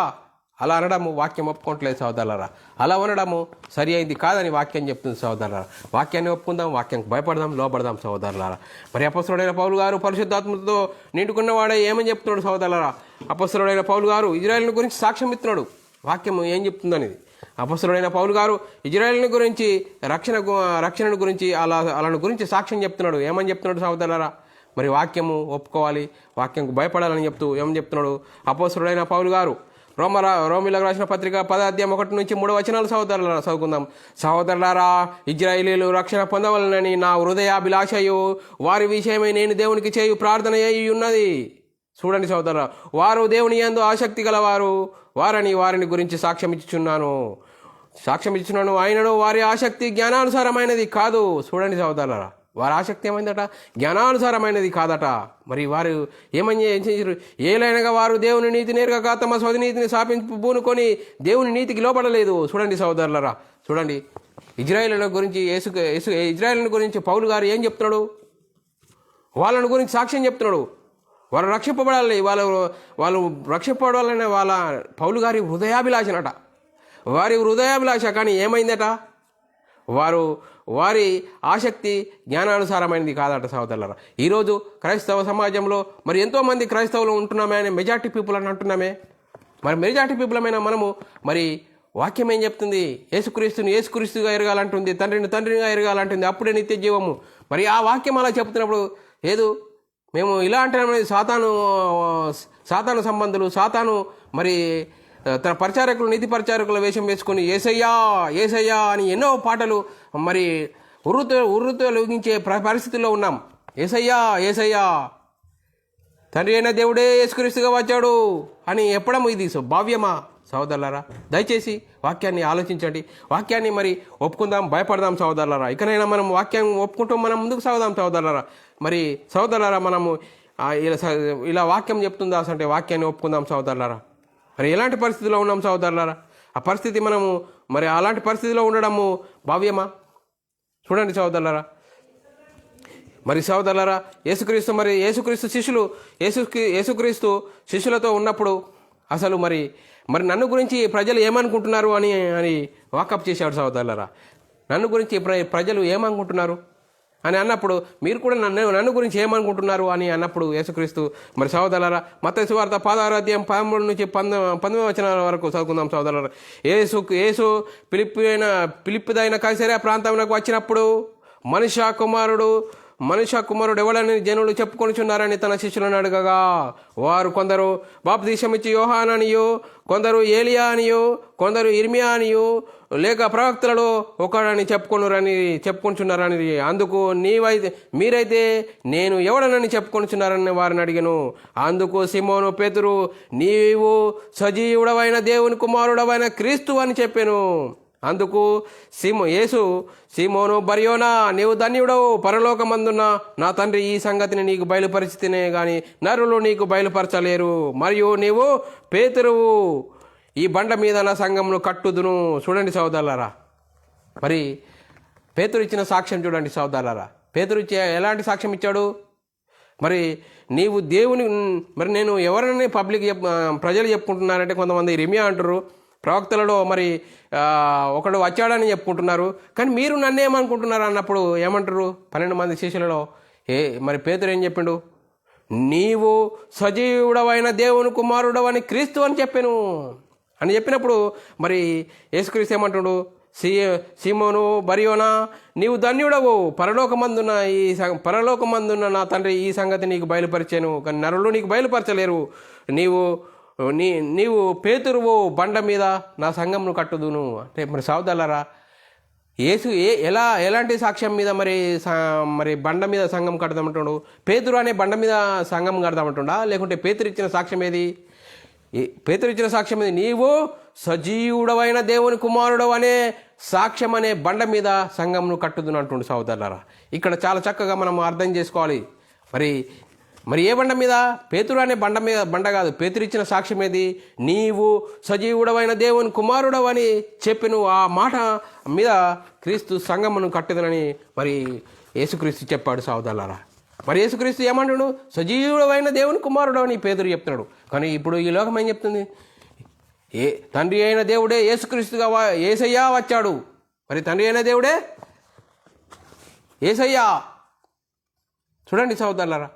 అలా అనడము వాక్యం ఒప్పుకోవట్లేదు సహోదరులారా. అలా ఉండడము సరి అయింది కాదని వాక్యం చెప్తుంది సహోదరులారా. వాక్యాన్ని ఒప్పుకుందాం, వాక్యానికి భయపడదాం, లోపడదాం సహోదరులారా. మరి అపొస్తలుడైన పౌలు గారు పరిశుద్ధాత్మతో నిండుకున్నవాడే ఏమని చెప్తున్నాడు సహోదరులారా? అపొస్తలుడైన పౌలు గారు ఇజ్రాయేలుని గురించి సాక్ష్యం ఇస్తున్నాడు. వాక్యం ఏం చెప్తుందనేది అపొస్తలుడైన పౌలు గారు ఇజ్రాయేలుని గురించి రక్షణను గురించి అలాని గురించి సాక్ష్యం చెప్తున్నాడు. ఏమని చెప్తున్నాడు సహోదరులారా? మరి వాక్యము ఒప్పుకోవాలి, వాక్యంకు భయపడాలని ఏమని చెప్తున్నాడు అపొస్తలుడైన పౌలు గారు? రోమిలకు రాసిన పత్రిక 10వ అధ్యాయం 1 నుంచి 3 వచనాలు సహోదరులారా చదువుకుందాం. సహోదరులారా, ఇజ్రాయేలీలు రక్షణ పొందవలనని నా హృదయాభిలాషయు వారి విషయమై నేను దేవునికి చేయు ప్రార్థన అయి ఉన్నది. చూడండి సహోదరులారా, వారు దేవుని యందు ఆసక్తి గలవారు వారిని గురించి సాక్ష్యం ఇచ్చుచున్నాను. ఆయనను వారి ఆసక్తి జ్ఞానానుసారమైనది కాదు. చూడండి సహోదరులారా, వారి ఆసక్తి ఏమైందట? జ్ఞానానుసారమైనది కాదట. మరి వారు ఏం చేశారు? ఏలైనగా వారు దేవుని నీతి నేర్గక తమ స్వనీతిని పూనుకొని దేవుని నీతికి లోపడలేదు. చూడండి సహోదరులారా, చూడండి ఇజ్రాయేలుల గురించి పౌలు గారు ఏం చెప్తున్నాడు? వాళ్ళని గురించి సాక్ష్యం చెప్తున్నాడు. వాళ్ళు రక్షింపబడాలి, వాళ్ళు రక్షింపబడాలనే వాళ్ళ పౌలు గారి హృదయాభిలాషనట. వారి హృదయాభిలాష. కానీ ఏమైందట? వారి ఆసక్తి జ్ఞానానుసారమైనది కాదట సహోదరులారా. ఈరోజు క్రైస్తవ సమాజంలో మరి ఎంతోమంది క్రైస్తవులు ఉంటున్నామే, మెజార్టీ పీపుల్ అని అంటున్నామే. మరి మెజార్టీ పీపుల్ అయినా మనము మరి వాక్యం ఏం చెప్తుంది? యేసుక్రీస్తుగా ఎరగాలంటుంది, తండ్రిగా ఎరగాలంటుంది, అప్పుడే నిత్య జీవము. మరి ఆ వాక్యం అలా చెప్తున్నప్పుడు మేము ఇలా అంటే సాతాను సంబంధులు, సాతాను మరి తన పరిచారకులు నీతి పరిచారకుల వేషం వేసుకొని ఏసయ్యా ఏసయ్యా అని ఎన్నో పాటలు మరి ఉర్రుతో లొంగించే పరిస్థితుల్లో ఉన్నాం. ఏసయ్యా ఏసయ్యా తండ్రి అయిన దేవుడే యేసుక్రీస్తుగా వచ్చాడు అని చెప్పడం ఇది భావ్యమా సహోదరులారా? దయచేసి వాక్యాన్ని ఆలోచించండి. వాక్యాన్ని మరి ఒప్పుకుందాం, భయపడదాం సహోదరులారా. ఇకనైనా మనం వాక్యం ఒప్పుకుంటూ మనం ముందుకు సాగుదాం సహోదరులారా. మరి సహోదరులారా, మనము ఇలా వాక్యం చెప్తుందా అంటే వాక్యాన్ని ఒప్పుకుందాం సహోదరులారా. మరి ఎలాంటి పరిస్థితిలో ఉన్నాం సహోదరులారా? ఆ పరిస్థితి మనము మరి అలాంటి పరిస్థితిలో ఉండడము భావ్యమా? చూడండి సహోదరులారా. మరి సహోదరులారా, యేసుక్రీస్తు శిష్యులు యేసుక్రీస్తు శిష్యులతో ఉన్నప్పుడు అసలు మరి నన్ను గురించి ప్రజలు ఏమనుకుంటున్నారు అని వాకప్ చేశాడు సహోదరులారా. నన్ను గురించి ప్రజలు ఏమనుకుంటున్నారు అని అన్నప్పుడు మీరు కూడా నన్ను గురించి ఏమనుకుంటున్నారు అని అన్నప్పుడు యేసుక్రీస్తు మరి సహోదరులారా, మత్తయి సువార్త 16వ అధ్యాయం 13 నుంచి 19వ వచనాల వరకు చదువుకుందాం సహోదరులారా. యేసు ఫిలిప్పీదైన కైసరియా ప్రాంతంలోకి వచ్చినప్పుడు మనుష్య కుమారుడు ఎవడని జనులు చెప్పుకొనిచున్నారని తన శిష్యులను అడగగా వారు కొందరు బాప్తీసమిచ్చి యోహాననియో, కొందరు ఏలియా అనియో, కొందరు ఇర్మియా అనియో, లేక ప్రవక్తలలో ఒకడని చెప్పుకొనిచున్నారని అందుకు మీరైతే నేను ఎవడనని చెప్పుకొనిచున్నారని వారిని అడిగాను. అందుకు సిమోను పేతురు, నీవు సజీవుడవైన దేవుని కుమారుడవైన క్రీస్తు అని చెప్పాను. అందుకు సీమోను బర్యోనా, నీవు ధన్యుడవు, పరలోకమందున్న నా తండ్రి ఈ సంగతిని నీకు బయలుపరిచితేనే గాని నరులు నీకు బయలుపరచలేరు. మరియు నీవు పేతురువు, ఈ బండ మీద నా సంఘమును కట్టుదును. చూడండి సహోదరులారా, మరి పేతురు ఇచ్చిన సాక్ష్యం చూడండి సహోదరులారా. పేతురు ఎలాంటి సాక్ష్యం ఇచ్చాడు? మరి నీవు దేవుని మరి నేను ఎవరిని ప్రజలు చెప్పుకుంటున్నారంటే కొంతమంది ఇర్మియా అంటారు, ప్రవక్తలలో మరి ఒకడు వచ్చాడని చెప్పుకుంటున్నారు. కానీ మీరు నన్ను ఏమనుకుంటున్నారు అన్నప్పుడు ఏమంటారు? 12 మంది శిష్యులలో మరి పేతురు ఏం చెప్పిండు? నీవు సజీవుడవైన దేవుని కుమారుడవని క్రీస్తు అని చెప్పినప్పుడు మరి యేసుక్రీస్తు ఏమంటుడు? సీమోను బర్యోనా, నీవు ధన్యుడవు, పరలోకమందున్న నా తండ్రి ఈ సంగతి నీకు బయలుపరిచాను, కానీ నరులు నీకు బయలుపరచలేరు. నీవు పేతురువు, బండ మీద నా సంఘంను కట్టుదును. అంటే మరి సహోదరులారా, యేసు ఎలాంటి సాక్ష్యం మీద మరి బండ మీద సంఘం కడదామంటున్నాడు? పేతురు అనే బండ మీద సంఘం కడదామంటుండా? లేకుంటే పేతురు ఇచ్చిన సాక్ష్యం ఏది? నీవు సజీవుడవైన దేవుని కుమారుడు అనే సాక్ష్యం అనే బండ మీద సంఘంను కట్టుదును అంటుండు సహోదరులారా. ఇక్కడ చాలా చక్కగా మనం అర్థం చేసుకోవాలి. మరి ఏ బండ మీద? పేతురు అనే బండ కాదు. పేతురు ఇచ్చిన సాక్ష్యం ఏది? నీవు సజీవుడవైన దేవుని కుమారుడవని చెప్పిన ఆ మాట మీద క్రీస్తు సంఘమును కట్టుదనని మరి యేసుక్రీస్తు చెప్పాడు సహోదరులారా. మరి యేసుక్రీస్తు ఏమంటాడు? సజీవుడవైన దేవుని కుమారుడవని పేతురు చెప్తున్నాడు. కానీ ఇప్పుడు ఈ లోకం ఏం చెప్తుంది? తండ్రి అయిన దేవుడే యేసుక్రీస్తుగా యేసయ్యా వచ్చాడు. మరి తండ్రి అయిన దేవుడే యేసయ్యా. చూడండి సహోదరులారా,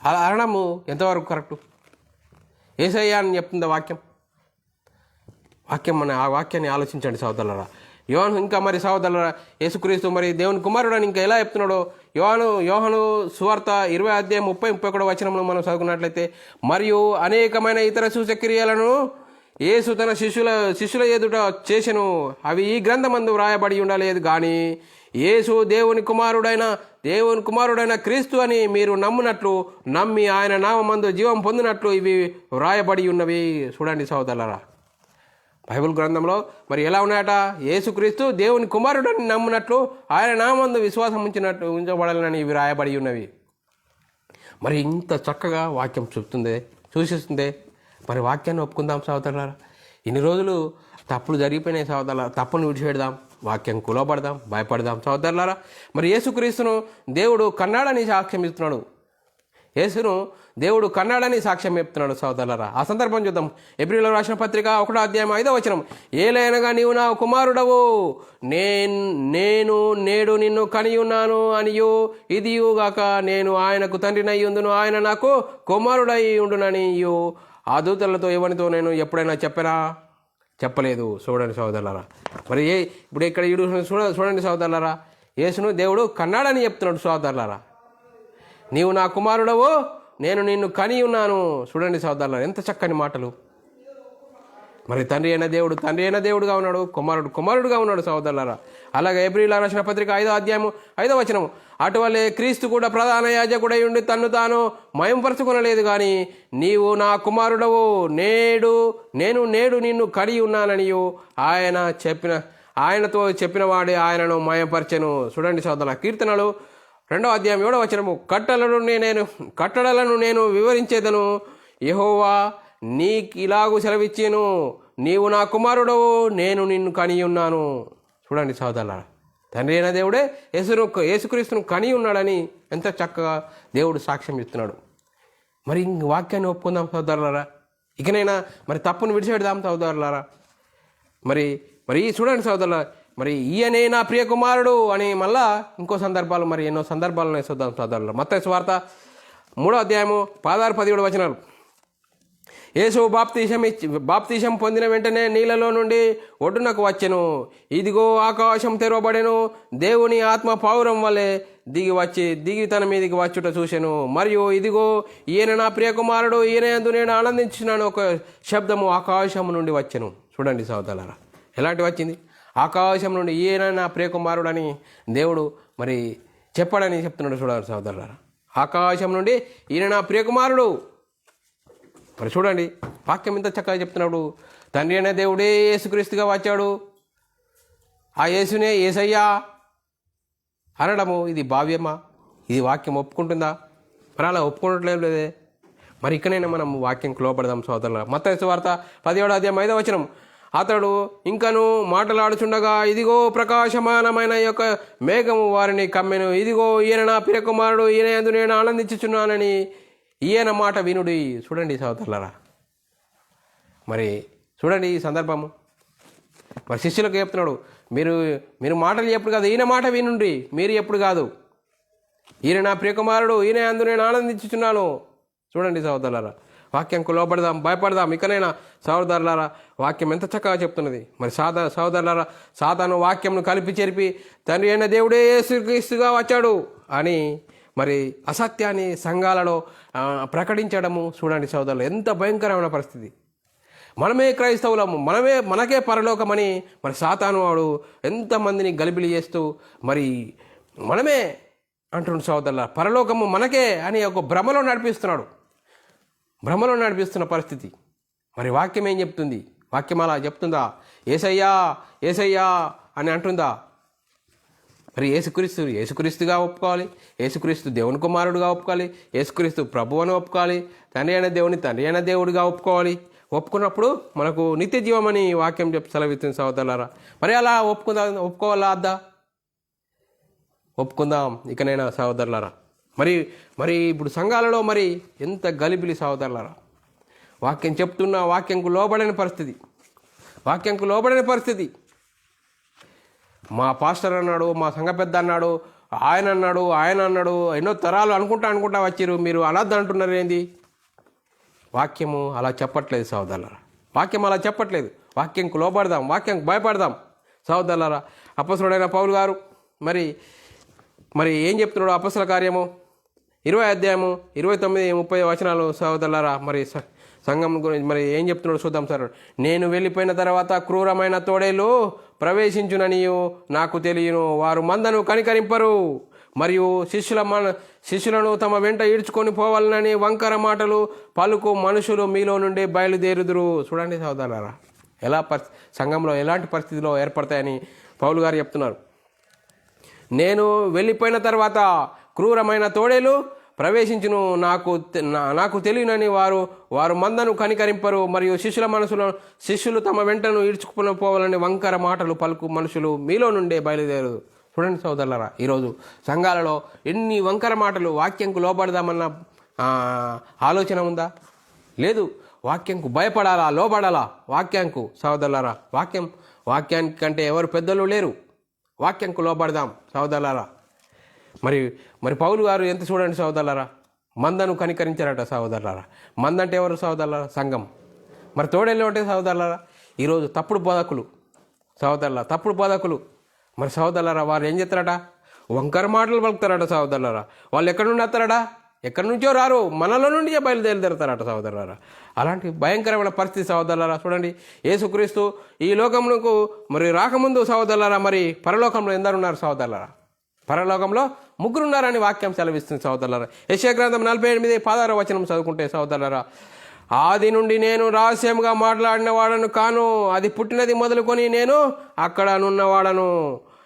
అలా అనడము ఎంతవరకు కరెక్టు? యేసయ్యా అని చెప్తుంది వాక్యం. ఆ వాక్యాన్ని ఆలోచించండి సహోదరులారా. ఇంకా మరి సహోదరులారా, యేసుక్రీస్తు మరి దేవుని కుమారుడు అని ఇంకా ఎలా చెప్తున్నాడో యోహాను సువార్త 20వ అధ్యాయం 30-31 వచనంలో మనం చదువుకున్నట్లయితే, మరియు అనేకమైన ఇతర సూచక్రియలను యేసు తన శిష్యుల ఎదుట చేసెను, అవి ఈ గ్రంథమందు వ్రాయబడి ఉండలేదు కానీ యేసు దేవుని కుమారుడైన క్రీస్తు అని మీరు నమ్మి ఆయన నామమందు జీవం పొందినట్లు ఇవి వ్రాయబడి ఉన్నవి. చూడండి సహోదరులారా, బైబిల్ గ్రంథంలో మరి ఎలా ఉన్నాయట? యేసుక్రీస్తు దేవుని కుమారుడని నమ్మునట్లు ఆయన నామందు విశ్వాసం ఉంచబడాలని ఇవి రాయబడి ఉన్నవి. మరి ఇంత చక్కగా వాక్యం సూచిస్తుంది. మరి వాక్యాన్ని ఒప్పుకుందాం సహోదరులారా. ఇన్ని రోజులు తప్పులు జరిగిపోయినాయి సహోదరులారా. తప్పును విడిచిపెడదాం, వాక్యం కులబడదాం, భయపడదాం సహోదరులారా. మరి యేసుక్రీస్తును దేవుడు కన్నాడని సాక్ష్యం ఇస్తున్నాడు. యేసును దేవుడు కన్నాడని సాక్ష్యం చెప్తున్నాడు సహోదరులారా. ఆ సందర్భం చూద్దాం. ఎబ్రీయులకు రాసిన పత్రిక 1వ అధ్యాయం 5వ వచనం, ఏలైనగా నీవు నా కుమారుడవు, నేను నేడు నిన్ను కనియున్నాను అనియు, ఇదియుగాక నేను ఆయనకు తండ్రినయ్యుందును, ఆయన నాకు కుమారుడై ఉండుననియు ఆ దూతలతో ఎవరితో నేను ఎప్పుడైనా చెప్పలేదు. చూడండి సహోదరులారా. మరి ఇప్పుడు ఇక్కడ చూడండి సహోదరులారా, యేసును దేవుడు కన్నాడని చెప్తున్నాడు సహోదరులారా. నీవు నా కుమారుడవు, నేను నిన్ను కని ఉన్నాను. చూడండి సోదరులారా, ఎంత చక్కని మాటలు. మరి తండ్రి అయిన దేవుడుగా ఉన్నాడు, కుమారుడుగా ఉన్నాడు సోదరులారా. అలాగే హెబ్రీయులకు రాసిన పత్రిక 5వ అధ్యాయము 5వ వచనము, అటువలే క్రీస్తు కూడా ప్రధాన యాజకుడై ఉండి తన్ను తాను మయంపరచుకొనలేదు, కానీ నీవు నా కుమారుడవు, నేను నిన్ను కని ఉన్నాననియు ఆయనతో చెప్పిన వాడే ఆయనను మయంపరచెను. చూడండి సోదరుల, కీర్తనలు 2వ అధ్యాయం 7వ వచనము, కట్టడలను నేను వివరించేదను, యెహోవా నీకిలాగు సెలవిచ్చాను, నీవు నా కుమారుడవు, నేను నిన్ను కని ఉన్నాను. చూడండి సోదరులారా, తండ్రి అయిన దేవుడే యేసుక్రీస్తును కని ఉన్నాడని ఎంత చక్కగా దేవుడు సాక్ష్యం ఇస్తున్నాడు. మరి వాక్యాన్ని ఒప్పుకుందాం సోదరులారా. ఇకనైనా మరి తప్పును విడిచిపెడదాం సోదరులారా. మరి చూడండి సోదరులారా, మరి ఈయనే నా ప్రియ కుమారుడు అని మళ్ళా ఇంకో సందర్భాలు, మరి ఎన్నో సందర్భాలను చూద్దాం సోదరులారా. మత్తయి సువార్త 3వ అధ్యాయము 16-17 వచనాలు, యేసు బాప్తీసం పొందిన వెంటనే నీళ్ళలో నుండి ఒడ్డునకు వచ్చెను. ఇదిగో ఆకాశం తెరవబడెను, దేవుని ఆత్మ పావురం వలె దిగి తన మీదికి వచ్చుట చూసెను. మరియు ఇదిగో ఈయన నా ప్రియ కుమారుడు, ఈయన యందు నేను ఆనందించున్నాను ఒక శబ్దము ఆకాశం నుండి వచ్చెను. చూడండి సోదరులారా, ఎలాంటి వచ్చింది? ఆకాశం నుండి ఈయన నా ప్రియ కుమారుడు అని దేవుడు మరి చెప్పాడని చెప్తున్నాడు. చూడాలి సోదరులారా, ఆకాశం నుండి ఈయన నా ప్రియ కుమారుడు. మరి చూడండి వాక్యం ఇంత చక్కగా చెప్తున్నాడు. తండ్రి అనే దేవుడే యేసుక్రీస్తుగా వచ్చాడు, ఆ యేసునే యేసయ్యా అనడము ఇది భావ్యమా? ఇది వాక్యం ఒప్పుకుంటుందా? మరి అలా ఒప్పుకోవట్లేదు లేదే. మరి ఇక్కడైనా మనం వాక్యంకి లోపడదాం సోదరుల. మత్తయి సువార్త 17వ అధ్యాయం 5వ వచనం, అతడు ఇంకను మాటలాడుచుండగా ఇదిగో ప్రకాశమానమైన యొక్క మేఘము వారిని కమ్మెను. ఇదిగో ఈయన నా ప్రియ కుమారుడు, ఈయన యందు నేను ఆనందించుచున్నానని ఈయన మాట వినుడి. చూడండి సోదరులారా, మరి చూడండి ఈ సందర్భము. మరి శిష్యులకు చెప్తున్నాడు, మీరు మాటలు ఎప్పుడు కాదు, ఈయన మాట వినుండి, మీరు ఎప్పుడు కాదు. ఈయన నా ప్రియ కుమారుడు, ఈయన యందు నేను ఆనందించుచున్నాను. చూడండి సోదరులారా, వాక్యంకు లోపడదాం, భయపడదాం. ఇకనైనా సోదరులారా, వాక్యం ఎంత చక్కగా చెప్తున్నది. మరి సోదరులారా, సాతాను వాక్యంను కలిపి చెరిపి తండ్రి అయిన దేవుడే యేసుక్రీస్తుగా వచ్చాడు అని మరి అసత్యాన్ని సంఘాలలో ప్రకటించడము. చూడండి సోదరులు, ఎంత భయంకరమైన పరిస్థితి. మనమే క్రైస్తవులము, మనకే పరలోకమని మరి సాతాను వాడు ఎంతమందిని గలిబిలి చేస్తూ మరి మనమే అంటున్న సోదరుల, పరలోకము మనకే అని ఒక భ్రమలో నడిపిస్తున్న పరిస్థితి. మరి వాక్యం ఏం చెప్తుంది? వాక్యం అలా చెప్తుందా? యేసయ్యా అని అంటుందా? మరి యేసుక్రీస్తుగా ఒప్పుకోవాలి, యేసుక్రీస్తు దేవుని కుమారుడుగా ఒప్పుకోవాలి, యేసుక్రీస్తు ప్రభువును ఒప్పుకోవాలి, తండ్రి అయిన దేవుడిగా ఒప్పుకున్నప్పుడు మనకు నిత్య జీవమని వాక్యం సెలవిస్తుంది సోదరులారా. మరి అలా ఒప్పుకోవాలా అద్దా? ఒప్పుకుందాం ఇకనైనా సోదరులారా. మరి ఇప్పుడు సంఘాలలో మరి ఎంత గలిబిలి సోదరులారా. వాక్యం చెప్తున్నా వాక్యంకు లోబడని పరిస్థితి. మా పాస్టర్ అన్నాడు, మా సంఘ పెద్ద అన్నాడు, ఆయన అన్నాడు, ఎన్నో తరాలు అనుకుంటా వచ్చిరు, మీరు అనద్దు అంటున్నారు ఏంది? వాక్యము అలా చెప్పట్లేదు సోదరులారా. వాక్యం అలా చెప్పట్లేదు. వాక్యంకు లోబడదాం, వాక్యంకు భయపడదాం సోదరులారా. అపొస్తలుడైన పౌలు గారు మరి ఏం చెప్తున్నాడు? అపొస్తల కార్యము 20వ అధ్యాయము 29-30 వచనాలు సోదరులారా. మరి సంఘం గురించి మరి ఏం చెప్తున్నాడు చూద్దాం సార్. నేను వెళ్ళిపోయిన తర్వాత క్రూరమైన తోడేలు ప్రవేశించుననియు నాకు తెలియను, వారు మందను కనికరింపరు, మరియు శిష్యులను తమ వెంట ఈడ్చుకొని పోవాలనని వంకర మాటలు పలుకు మనుషులు మీలో నుండి బయలుదేరుదురు. చూడండి సోదరులారా, సంఘంలో ఎలాంటి పరిస్థితిలో ఏర్పడతాయని పౌలు గారు చెప్తున్నారు. నేను వెళ్ళిపోయిన తర్వాత క్రూరమైన తోడేలు ప్రవేశించును, నాకు తెలియనని వారు మందను కనికరింపరు, మరియు శిష్యులు తమ వెంటను ఈడ్చుకుని పోవాలని వంకర మాటలు పలుకు మనుషులు మీలో నుండే బయలుదేరు. చూడండి సోదరులారా, ఈరోజు సంఘాలలో ఎన్ని వంకర మాటలు. వాక్యంకు లోబడదామన్న ఆలోచన ఉందా? లేదు. వాక్యంకు భయపడాలా, లోబడాలా వాక్యంకు సోదరులారా. వాక్యానికి కంటే ఎవరు పెద్దలు లేరు. వాక్యంకు లోబడదాం సోదరులారా. మరి పౌలు గారు ఎంత చూడండి సోదరులారా, మందను కనికరించారట సోదరులారా. మంద అంటే ఎవరు సోదరులారా? సంఘం. మరి తోడేళ్ళు అంటే సోదరులారా ఈరోజు తప్పుడు బోధకులు మరి సోదరులారా, వారు ఏం చేస్తారట? వంకర మాటలు పలుకుతారట సోదరులారా. వాళ్ళు ఎక్కడి నుండి వస్తారట? ఎక్కడి నుంచో రారు, మనలో నుండి బయలుదేరుతారట సహోదరులారా. అలాంటి భయంకరమైన పరిస్థితి సహోదరులారా. చూడండి, యేసుక్రీస్తు ఈ లోకమునకు మరి రాకముందు సహోదరులారా, మరి పరలోకంలో ఎందరున్నారు సహోదరులారా? పరలోకంలో 3 ఉన్నారని వాక్యం సెలవిస్తుంది సహోదరులారా. యెషయా గ్రంథం 48:16 వచనం చదువుకుంటే సహోదరులారా, ఆది నుండి నేను రహస్యంగా మాట్లాడిన వాడను కాను, అది పుట్టినది మొదలుకొని నేను అక్కడ నున్నవాడను,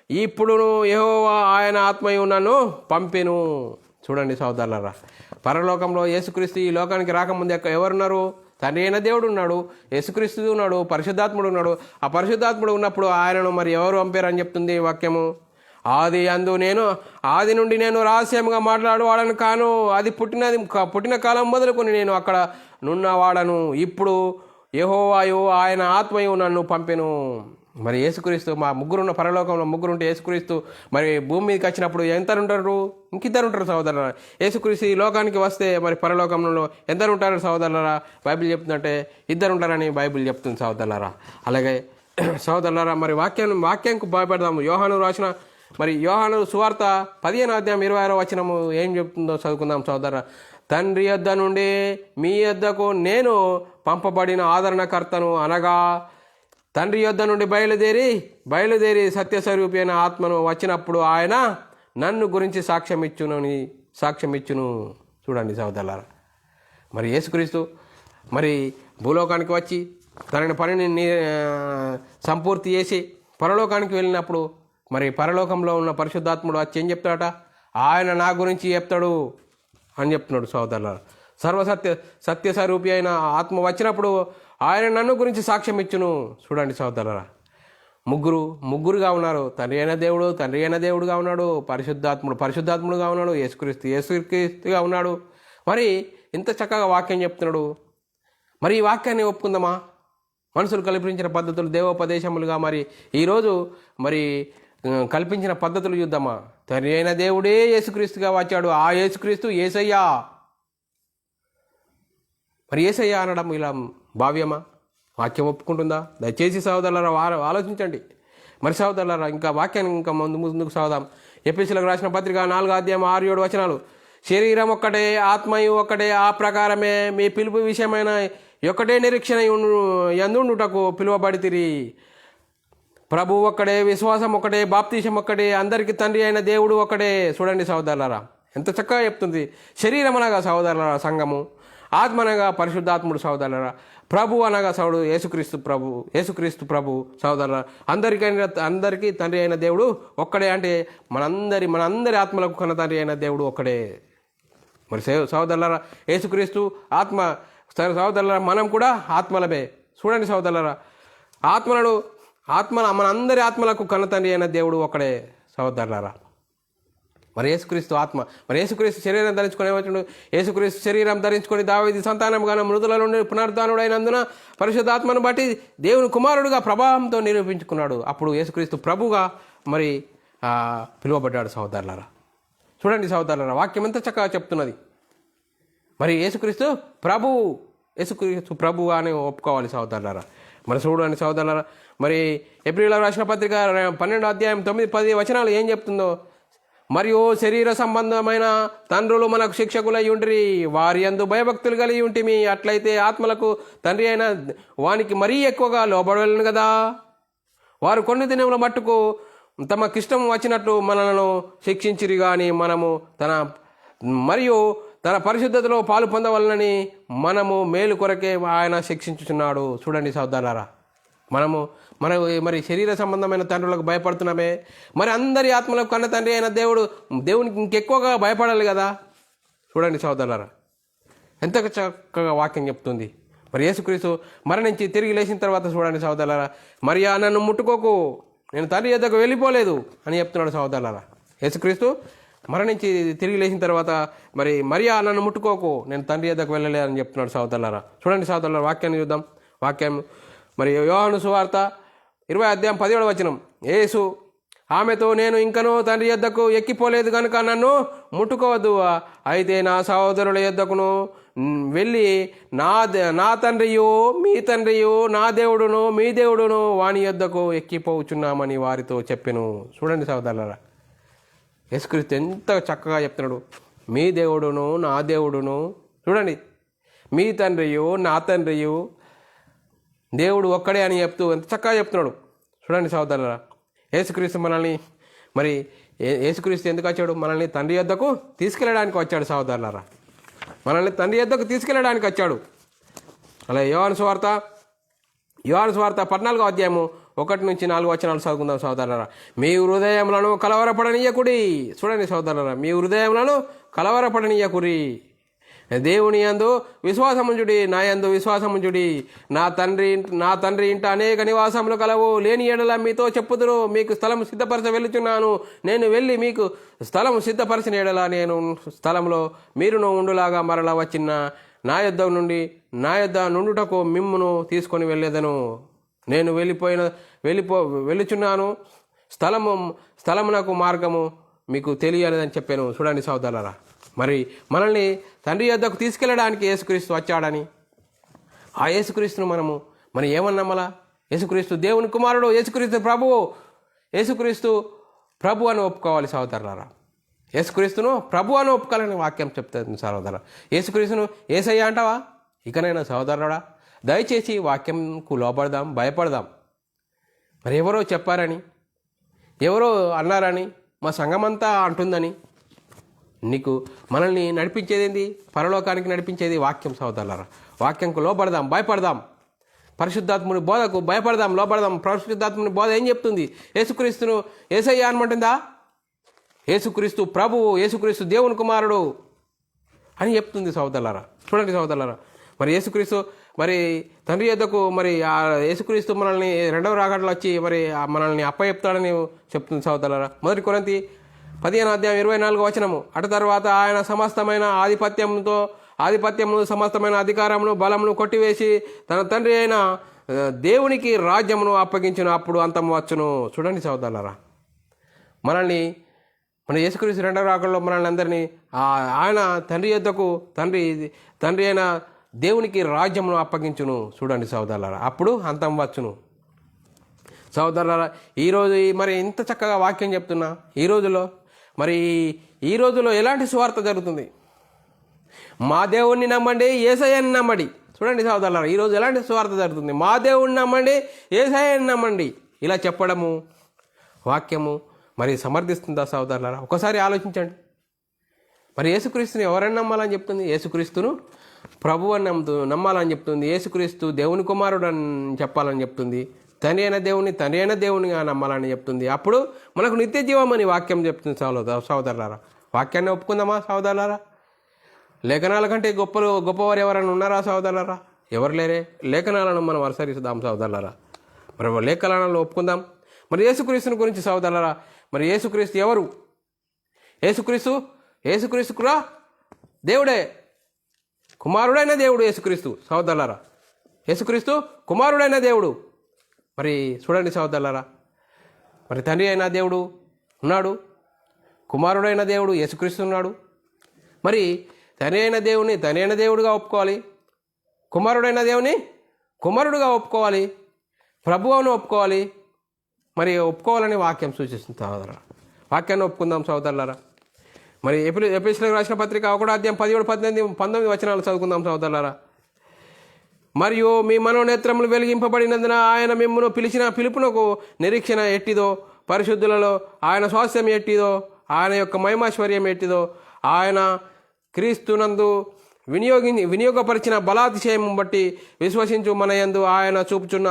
ఇప్పుడును యెహోవా ఆయన ఆత్మయు నన్ను పంపెను. చూడండి సహోదరులారా, పరలోకంలో యేసుక్రీస్తు ఈ లోకానికి రాకముందు ఎవరున్నారు? తండ్రి అయిన దేవుడు ఉన్నాడు, యేసుక్రీస్తు ఉన్నాడు, పరిశుద్ధాత్ముడు ఉన్నాడు. ఆ పరిశుద్ధాత్ముడు ఉన్నప్పుడు ఆయనను మరి ఎవరు పంపారని చెప్తుంది వాక్యము. ఆది నుండి నేను రహస్యంగా మాట్లాడవాడను కాను, అది పుట్టిన కాలం మొదలుకొని నేను అక్కడ నున్నవాడను, ఇప్పుడు యెహోవాయు ఆయన ఆత్మయు నన్ను పంపెను. మరి యేసుక్రీస్తు మా 3 ఉన్న పరలోకంలో 3 ఉంటే యేసుక్రీస్తు మరి భూమి మీదకి వచ్చినప్పుడు ఎంతరు ఉంటారు? ఇంకిద్దరు ఉంటారు సహోదరులారా. యేసుక్రీస్తు ఈ లోకానికి వస్తే మరి పరలోకంలో ఎందరు ఉంటారు సహోదరులారా? బైబిల్ చెప్తుందంటే 2 ఉంటారని బైబిల్ చెప్తుంది సహోదరులారా. అలాగే సహోదరులారా, మరి వాక్యానికి భయపడదాము. యోహాను సువార్త 15:26 వచనము ఏం చెప్తుందో చదువుకుందాం సహోదరులారా. తండ్రి యొద్ద నుండి మీ యొద్దకు నేను పంపబడిన ఆదరణకర్తను, అనగా తండ్రి యొద్ద నుండి బయలుదేరి సత్యస్వరూపి అయిన ఆత్మను వచ్చినప్పుడు ఆయన నన్ను గురించి సాక్ష్యం ఇచ్చును. చూడండి సహోదరులారా, మరి యేసుక్రీస్తు మరి భూలోకానికి వచ్చి తన పనిని సంపూర్తి చేసి పరలోకానికి వెళ్ళినప్పుడు మరి పరలోకంలో ఉన్న పరిశుద్ధాత్ముడు వచ్చి ఏం చెప్తాడట? ఆయన నా గురించి చెప్తాడు అని చెప్తున్నాడు సహోదరులారా. సత్యస్వరూపి అయిన ఆత్మ వచ్చినప్పుడు ఆయన నన్ను గురించి సాక్ష్యం ఇచ్చును. చూడండి సహోదరులారా, ముగ్గురుగా ఉన్నారు. తండ్రి అయిన దేవుడుగా ఉన్నాడు, పరిశుద్ధాత్ముడుగా ఉన్నాడు, యేసుక్రీస్తుగా ఉన్నాడు. మరి ఇంత చక్కగా వాక్యం చెప్తున్నాడు. మరి ఈ వాక్యాన్ని ఒప్పుకుందామా? మనుషులు కల్పించిన పద్ధతులు దేవోపదేశములుగా మరి ఈరోజు మరి కల్పించిన పద్ధతులు చూద్దామా? తండ్రి అయిన దేవుడే యేసుక్రీస్తుగా వచ్చాడు. ఆ యేసుక్రీస్తు యేసయ్యా. మరి యేసయ్యా అనడం ఇలా భావ్యమా? వాక్యం ఒప్పుకుంటుందా? దయచేసి సహోదరులారా ఆలోచించండి. మరి సహోదరులారా, ఇంకా వాక్యాన్ని ఇంకా ముందుకు సాగుదాం. ఎఫెసీయులకు రాసిన పత్రిక 4:6-7 వచనాలు. శరీరం ఒక్కటే, ఆత్మయు ఒక్కటే, ఆ ప్రకారమే మీ పిలుపు విషయమైన ఒక్కటే నిరీక్షణ యందుండుటకు పిలువబడితిరి. ప్రభు ఒక్కడే, విశ్వాసం ఒక్కటే, బాప్తీసం ఒక్కటే, అందరికీ తండ్రి అయిన దేవుడు ఒక్కడే. చూడండి సహోదరులారా, ఎంత చక్కగా చెప్తుంది. శరీరం అనగా సహోదరులారా సంఘము, ఆత్మ అనగా పరిశుద్ధాత్ముడు సహోదరులారా, ప్రభు అనగా యేసుక్రీస్తు ప్రభు సహోదరులారా. అందరికీ తండ్రి అయిన దేవుడు ఒక్కడే. అంటే మనందరి ఆత్మలకు కన్న తండ్రి అయిన దేవుడు ఒక్కడే. మరి సహోదరులారా, యేసుక్రీస్తు ఆత్మ సహోదరులారా, మనం కూడా ఆత్మలమే. చూడండి సహోదరులారా, మనందరి ఆత్మలకు కన్న తండ్రి అయిన దేవుడు ఒక్కడే సహోదరులారా. మరి యేసుక్రీస్తు ఆత్మ, మరి యేసుక్రీస్తు శరీరం ధరించుకొని ఏమవుతాడు? యేసుక్రీస్తు శరీరం ధరించుకొని దావీదు సంతానంగాను మృతుల నుండి పునరుద్ధానుడైనందున పరిశుద్ధాత్మను బట్టి దేవుని కుమారుడుగా ప్రభావంతో నిరూపించుకున్నాడు. అప్పుడు యేసుక్రీస్తు ప్రభుగా మరి పిలువబడ్డాడు సహోదరులారా. చూడండి సహోదరులారా, వాక్యం ఎంత చక్కగా చెప్తున్నది. మరి యేసుక్రీస్తు ప్రభు అని ఒప్పుకోవాలి సహోదరులారా. మరి చూడండి సహోదరులారా, మరి ఏప్రిల్లో రాసిన పత్రిక 12:9-10 వచనాలు ఏం చెప్తుందో. మరియు శరీర సంబంధమైన తండ్రులు మనకు శిక్షకులై ఉండిరి, వారి యందు భయభక్తులు కలిగి ఉంటిమి. అట్లయితే ఆత్మలకు తండ్రి అయిన వానికి మరీ ఎక్కువగా లోబడలేను కదా. వారు కొన్ని దినముల మట్టుకు తమకిష్టం వచ్చినట్లు మనలను శిక్షించిరి, కానీ మనము తన పరిశుద్ధతలో పాలు పొందవలనని మనము మేలు కొరకే ఆయన శిక్షించుచున్నాడు. చూడండి సహోదరులారా, మనం మరి శరీర సంబంధమైన తండ్రులకు భయపడుతున్నామే, మరి అందరి ఆత్మలకు కన్న తండ్రి అయిన దేవునికి ఇంకెక్కువగా భయపడాలి కదా. చూడండి సహోదరులారా, ఎంత చక్కగా వాక్యం చెప్తుంది. మరి యేసుక్రీస్తు మరణించి తిరిగి లేచిన తర్వాత చూడండి సహోదరులారా, మరియా నన్ను ముట్టుకోకు, నేను తండ్రి యొద్దకు వెళ్ళిపోలేదు అని చెప్తున్నాడు సహోదరులారా. యేసుక్రీస్తు మరణించి తిరిగి లేచిన తర్వాత మరి మరియా నన్ను ముట్టుకోకు, నేను తండ్రి యొద్దకు వెళ్ళలేదు అని చెప్తున్నాడు సహోదరులారా. చూడండి సహోదరులారా, వాక్యాన్ని చూద్దాం. వాక్యం మరి యోహాను సువార్త 20:17 వచనం. యేసు ఆమెతో, నేను ఇంకనూ తండ్రి యొద్దకు ఎక్కిపోలేదు కనుక నన్ను ముట్టుకోవద్దు. అయితే నా సహోదరుల యొద్దకును వెళ్ళి నా తండ్రియు మీ తండ్రియు, నా దేవుడును మీ దేవుడును వాని యొద్దకు ఎక్కిపోవచ్చున్నామని వారితో చెప్పెను. చూడండి సహోదరులారా, యేసుక్రీస్తు ఎంత చక్కగా చెప్తున్నాడు. మీ దేవుడును నా దేవుడును, చూడండి, మీ తండ్రియు నా తండ్రియు దేవుడు ఒక్కడే అని చెప్తూ ఎంత చక్కగా చెప్తున్నాడు. చూడండి సహోదరులారా, యేసుక్రీస్తు మనల్ని మరి యేసుక్రీస్తు ఎందుకు వచ్చాడు? మనల్ని తండ్రి యొద్దకు తీసుకెళ్ళడానికి వచ్చాడు సహోదరులారా. మనల్ని తండ్రి యొద్దకు తీసుకెళ్ళడానికి వచ్చాడు. అలా యోహాను సువార్త 14వ అధ్యాయము 1-4 వచనాలు చదువుకుందాం సహోదరులారా. మీ హృదయములను కలవరపడనీయకుడి. చూడండి సహోదరులారా, మీ హృదయములను కలవరపడనీయకుడి. దేవుని యందు విశ్వాసముంచుడి, నా యందు విశ్వాసముంచుడి. నా తండ్రి ఇంట అనేక నివాసములు కలవు. లేని ఎడల మీతో చెప్పుదురు. మీకు స్థలం సిద్ధపరచ వెళ్ళుచున్నాను. నేను వెళ్ళి మీకు స్థలం సిద్ధపరచిన ఎడల నేను స్థలంలో మీరును ఉండులాగా మరలా వచ్చిన నా యొద్ద నుండుటకు మిమ్మును తీసుకొని వెళ్ళేదను. నేను వెళ్ళుచున్నాను. స్థలమునకు మార్గము మీకు తెలియలేదని చెప్పాను. చూడండి సహోదరులారా, మరి మనల్ని తండ్రి యొద్దకు తీసుకెళ్ళడానికి యేసుక్రీస్తు వచ్చాడని, ఆ యేసుక్రీస్తును మనం ఏమన్నామలా? యేసుక్రీస్తు దేవుని కుమారుడు, యేసుక్రీస్తు ప్రభువు, యేసుక్రీస్తు ప్రభు అని ఒప్పుకోవాలి సహోదరులారా. యేసుక్రీస్తును ప్రభు అని ఒప్పుకోవాలని వాక్యం చెప్తుంది సహోదరా. యేసుక్రీస్తును యేసయ్య అంటావా? ఇకనైనా సహోదరుడా, దయచేసి వాక్యంకు లోపడదాం, భయపడదాం. మరి ఎవరో చెప్పారని, ఎవరో అన్నారని, మా సంఘమంతా అంటుందని, నీకు మనల్ని నడిపించేది ఏంది? పరలోకానికి నడిపించేది వాక్యం సహోదరులారా. వాక్యంకు లోపడదాం, భయపడదాం. పరిశుద్ధాత్ముని బోధకు భయపడదాం, లోపడదాం. పరిశుద్ధాత్ముని బోధ ఏం చెప్తుంది? యేసుక్రీస్తును యేసయ్య అనమంటుందా? యేసుక్రీస్తు ప్రభువు, యేసుక్రీస్తు దేవుని కుమారుడు అని చెప్తుంది సహోదరులారా. చూడండి సహోదరులారా, మరి యేసుక్రీస్తు మరి తండ్రి యొద్దకు మరి ఆ యేసుక్రీస్తు మనల్ని రెండవ రాకడలో వచ్చి మరి మనల్ని అప్పచెప్తాడని చెప్తుంది సహోదరులారా. 1 కొరింథీ 15వ అధ్యాయం 24వ వచనము. అటు తర్వాత ఆయన సమస్తమైన ఆధిపత్యమును సమస్తమైన అధికారమును బలమును కొట్టివేసి తన తండ్రి అయిన దేవునికి రాజ్యమును అప్పగించిన అప్పుడు అంతం వచ్చును. చూడండి సహోదరులారా, మన యేసుక్రీస్తు రెండవ రాకడలో మనల్ని అందరినీ ఆయన తండ్రి యొద్దకు తండ్రి అయిన దేవునికి రాజ్యమును అప్పగించును. చూడండి సహోదరులారా, అప్పుడు అంతం వచ్చును. సహోదరులారా, ఈరోజు మరి ఇంత చక్కగా వాక్యం చెప్తున్నా, ఈ రోజులో ఎలాంటి సువార్త జరుగుతుంది? మా దేవుణ్ణి నమ్మండి, యేసయ్యని నమ్మండి. చూడండి సహోదరులారా, ఈరోజు ఎలాంటి సువార్త జరుగుతుంది? మా దేవుణ్ణి నమ్మండి, యేసయ్యని నమ్మండి. ఇలా చెప్పడము వాక్యము మరి సమర్థిస్తుందా సహోదరులారా? ఒకసారి ఆలోచించండి. మరి యేసుక్రీస్తుని ఎవరైనా నమ్మాలని చెప్తుంది? యేసుక్రీస్తును ప్రభు అని నమ్మాలని చెప్తుంది. యేసుక్రీస్తు దేవుని కుమారుడు అని చెప్పాలని చెప్తుంది. తండ్రి అయిన దేవునిగా నమ్మాలని చెప్తుంది. అప్పుడు మనకు నిత్య జీవం అని వాక్యం చెప్తుంది సహోదరులారా. వాక్యాన్ని ఒప్పుకుందామా సహోదరులారా? లేఖనాల కంటే గొప్పవారు ఎవరైనా ఉన్నారా సహోదరులారా? ఎవరు లేరే. లేఖనాలను మనం అనుసరిస్తాం సహోదరులారా. మరి లేఖనాలను ఒప్పుకుందాం. మరి యేసుక్రీస్తుని గురించి సహోదరులారా, మరి యేసుక్రీస్తు ఎవరు? యేసుక్రీస్తు కూడా దేవుడే, కుమారుడైన దేవుడు యేసుక్రీస్తు సహోదరులారా. యేసుక్రీస్తు కుమారుడైన దేవుడు. మరి చూడండి సహోదరులారా, మరి తండ్రి అయిన దేవుడు ఉన్నాడు, కుమారుడైన దేవుడు యేసుక్రీస్తు ఉన్నాడు. మరి తండ్రి అయిన దేవుడుగా ఒప్పుకోవాలి, కుమారుడైన దేవుని కుమారుడుగా ఒప్పుకోవాలి, ప్రభువును ఒప్పుకోవాలి. మరి ఒప్పుకోవాలని వాక్యం సూచిస్తుంది సహోదరులారా. వాక్యాన్ని ఒప్పుకుందాం సహోదరులారా. మరి ఎఫెసీయులకు రాసిన పత్రిక 1వ అధ్యాయం 17, 18, 19 వచనాలు చదువుకుందాం సహోదరులారా. మరియు మీ మనోనేత్రములు వెలిగింపబడినందున ఆయన మిమ్మును పిలిచిన పిలుపునకు నిరీక్షణ ఎట్టిదో, పరిశుద్ధులలో ఆయన స్వాస్థ్యం ఎట్టిదో, ఆయన యొక్క మహిమాశ్వర్యం ఎట్టిదో, ఆయన క్రీస్తునందు వినియోగపరిచిన బలాతిశయం బట్టి విశ్వసించు మన యందు ఆయన చూపుచున్న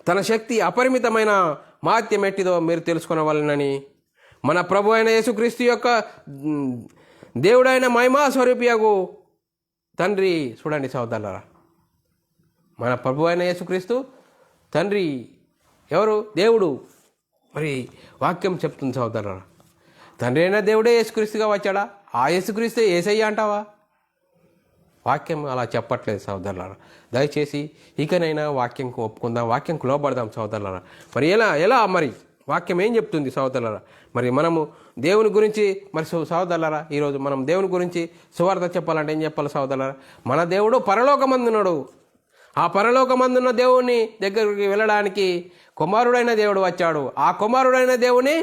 తన శక్తి అపరిమితమైన మహత్యం ఎట్టిదో మీరు తెలుసుకొనవలెనని మన ప్రభు అయిన యేసుక్రీస్తు యొక్క దేవుడైన మహిమా స్వరూపియగు తండ్రి. చూడండి సహోదరులారా, మన ప్రభు అయిన యేసుక్రీస్తు తండ్రి ఎవరు? దేవుడు. మరి వాక్యం చెప్తుంది సహోదరులారా, తండ్రి అయిన దేవుడే యేసుక్రీస్తుగా వచ్చాడా? ఆ యేసుక్రీస్తు యేసయ్య అంటావా? వాక్యం అలా చెప్పట్లేదు సహోదరులారా. దయచేసి ఇకనైనా వాక్యంకు ఒప్పుకుందాం, వాక్యంకు లోబడదాం సహోదరులారా. మరి ఎలా మరి వాక్యం ఏం చెప్తుంది సహోదరులారా? మరి మనము దేవుని గురించి మరి సహోదరులారా, ఈరోజు మనం దేవుని గురించి సువార్త చెప్పాలంటే ఏం చెప్పాలి సహోదరులారా? మన దేవుడు పరలోకమందున్నాడు. ఆ పరలోకమందున్న దేవుని దగ్గరికి వెళ్ళడానికి కుమారుడైన దేవుడు వచ్చాడు. ఆ కుమారుడైన దేవుని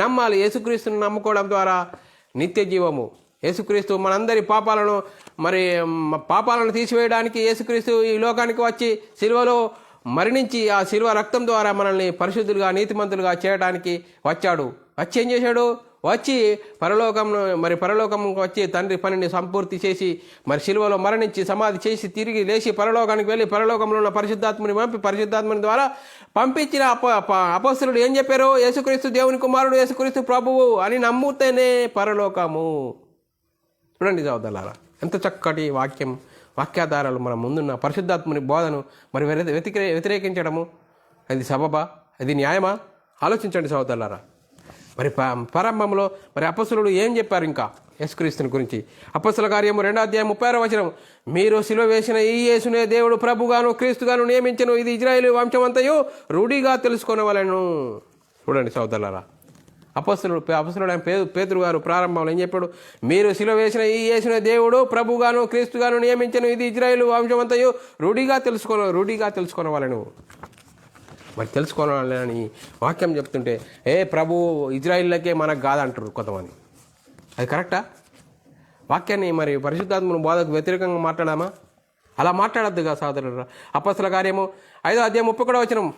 నమ్మాలి. యేసుక్రీస్తుని నమ్ముకోవడం ద్వారా నిత్య జీవము. యేసుక్రీస్తు మనందరి పాపాలను తీసివేయడానికి యేసుక్రీస్తు ఈ లోకానికి వచ్చి సిలువలో మరణించి ఆ సిలువ రక్తం ద్వారా మనల్ని పరిశుద్ధులుగా నీతిమంతులుగా చేయడానికి వచ్చాడు. వచ్చి ఏం చేశాడు? వచ్చి పరలోకంకి వచ్చి తండ్రి పనిని సంపూర్తి చేసి సిలువలో మరణించి సమాధి చేసి తిరిగి లేచి పరలోకానికి వెళ్ళి పరలోకంలో ఉన్న పరిశుద్ధాత్మని ద్వారా పంపించిన అపొస్తలుడు ఏం చెప్పారు? యేసుక్రీస్తు దేవుని కుమారుడు, యేసుక్రీస్తు ప్రభువు అని నమ్ముతేనే పరలోకము. చూడండి సోదరులారా, ఎంత చక్కటి వాక్యాధారాలు మన ముందున్న పరిశుద్ధాత్మని బోధను వ్యతిరేకించడము అది సబబా? అది న్యాయమా? ఆలోచించండి సోదరులారా. ప్రారంభంలో అపొస్తలుడు ఏం చెప్పారు ఇంకా యేసుక్రీస్తుని గురించి? అపొస్తల కార్యము 2:36 మీరు సిలువ వేసిన ఈ యేసునే దేవుడు ప్రభుగాను క్రీస్తుగాను నియమించను, ఇది ఇజ్రాయేలు వంశమంతయు రూఢిగా తెలుసుకొనవలెను. చూడండి సోదరులారా, అపొస్తలుడు పేతురు గారు ప్రారంభంలో ఏం చెప్పాడు? మీరు సిలువ వేసిన ఈ యేసునే దేవుడు ప్రభుగాను క్రీస్తుగాను నియమించను, ఇది ఇజ్రాయేలు వంశమంతయు రూఢిగా తెలుసుకొనవలెను. తెలుసుకోవాలని వాక్యం చెప్తుంటే ప్రభు ఇజ్రాయిల్లకే మనకు కాదంటారు కొంతమంది. అది కరెక్టా? వాక్యాన్ని పరిశుద్ధాత్మను బోధకు వ్యతిరేకంగా మాట్లాడామా? అలా మాట్లాడద్దుగా సోదరులారా. అపొస్తల కార్యము 5:31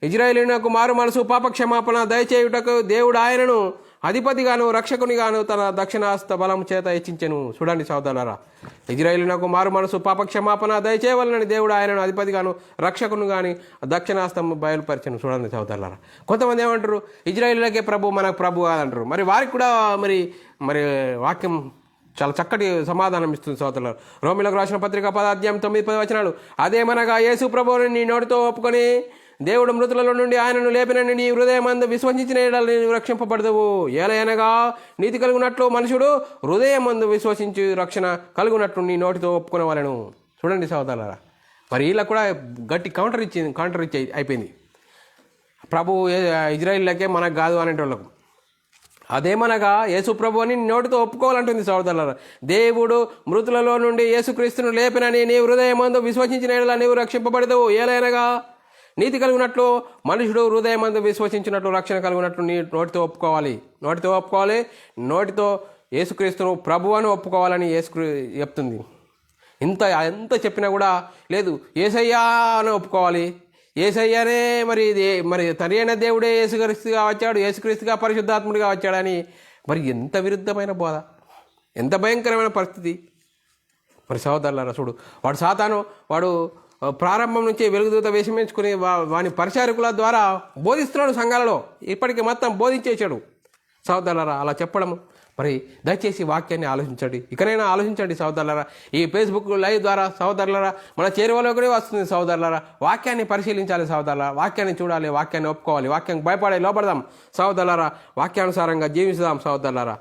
ఇజ్రాయేలీయునకు మారు మనసు పాపక్షమాపణ దయచేయుటకు దేవుడు ఆయనను అధిపతిగాను రక్షకునిగాను తన దక్షిణాస్త బలం చేత హెచ్చించెను. చూడండి సోదరులారా, ఇజ్రాయేలీయునకు మారు మనసు పాపక్షమాపణ దయచేయవలనని దేవుడు ఆయనను అధిపతిగాను రక్షకుని కానీ దక్షిణాస్తం బయలుపరిచను. చూడండి సోదరులారా, కొంతమంది ఏమంటారు? ఇజ్రాయేలీలకే ప్రభు మనకు ప్రభు కాదంటారు. వారికి కూడా వాక్యం చాలా చక్కటి సమాధానం ఇస్తుంది సోదరులారా. రోమిలకు రాసిన పత్రిక 10:9-10 అదేమనగా యేసు ప్రభువుని నీ నోటితో ఒప్పుకొని దేవుడు మృతులలో నుండి ఆయనను లేపినని నీ హృదయమందు విశ్వసించిన యెడల నీవు రక్షింపబడదువు. ఏలయనగా నీతి కలుగునట్లు మనుషుడు హృదయమందు విశ్వసించి రక్షణ కలుగునట్లు నీ నోటితో ఒప్పుకునేవాళ్ళను. చూడండి సోదరులారా, వీళ్ళకు కూడా గట్టి కౌంటర్ ఇచ్చి అయిపోయింది. ప్రభు ఇజ్రాయిల్లకే మనకు కాదు అనేటోళ్ళకు. అదేమనగా యేసు ప్రభు అని నోటితో ఒప్పుకోవాలంటుంది సోదరులారా. దేవుడు మృతులలో నుండి యేసుక్రీస్తును లేపినని నీ హృదయమందు విశ్వసించిన యెడల నీవు రక్షింపబడదువు. ఏలయనగా నీతి కలిగినట్లు మనుషుడు హృదయమందు విశ్వసించినట్లు రక్షణ కలిగినట్లు నీ నోటితో ఒప్పుకోవాలి. నోటితో యేసుక్రీస్తును ప్రభు అని ఒప్పుకోవాలని చెప్తుంది. ఎంత చెప్పినా కూడా లేదు, యేసయ్యా అని ఒప్పుకోవాలి. యేసయ్యానే తరి అయిన దేవుడే యేసుక్రీస్తుగా వచ్చాడు, యేసుక్రీస్తుగా పరిశుద్ధాత్ముడిగా వచ్చాడని ఎంత విరుద్ధమైన బోధ, ఎంత భయంకరమైన పరిస్థితి. సోదరులారా, చూడు, వాడు సాతాను ప్రారంభం నుంచి వెలుగుదూత వేషమించుకుని వాని పరిచారకుల ద్వారా బోధిస్తున్నాడు సంఘాలలో. ఇప్పటికీ మొత్తం బోధించేశాడు సోదరులారా. అలా చెప్పడము దయచేసి వాక్యాన్ని ఆలోచించండి. ఇకనైనా ఆలోచించండి సోదరులారా. ఈ ఫేస్బుక్ లైవ్ ద్వారా సోదరులారా మన చేరువలోకి వస్తుంది సోదరులారా. వాక్యాన్ని పరిశీలించాలి సోదరులారా. వాక్యాన్ని చూడాలి, వాక్యాన్ని ఒప్పుకోవాలి, వాక్యం భయపడే లోపడదాం సోదరులారా. వాక్యానుసారంగా జీవిస్తాం సోదరులారా.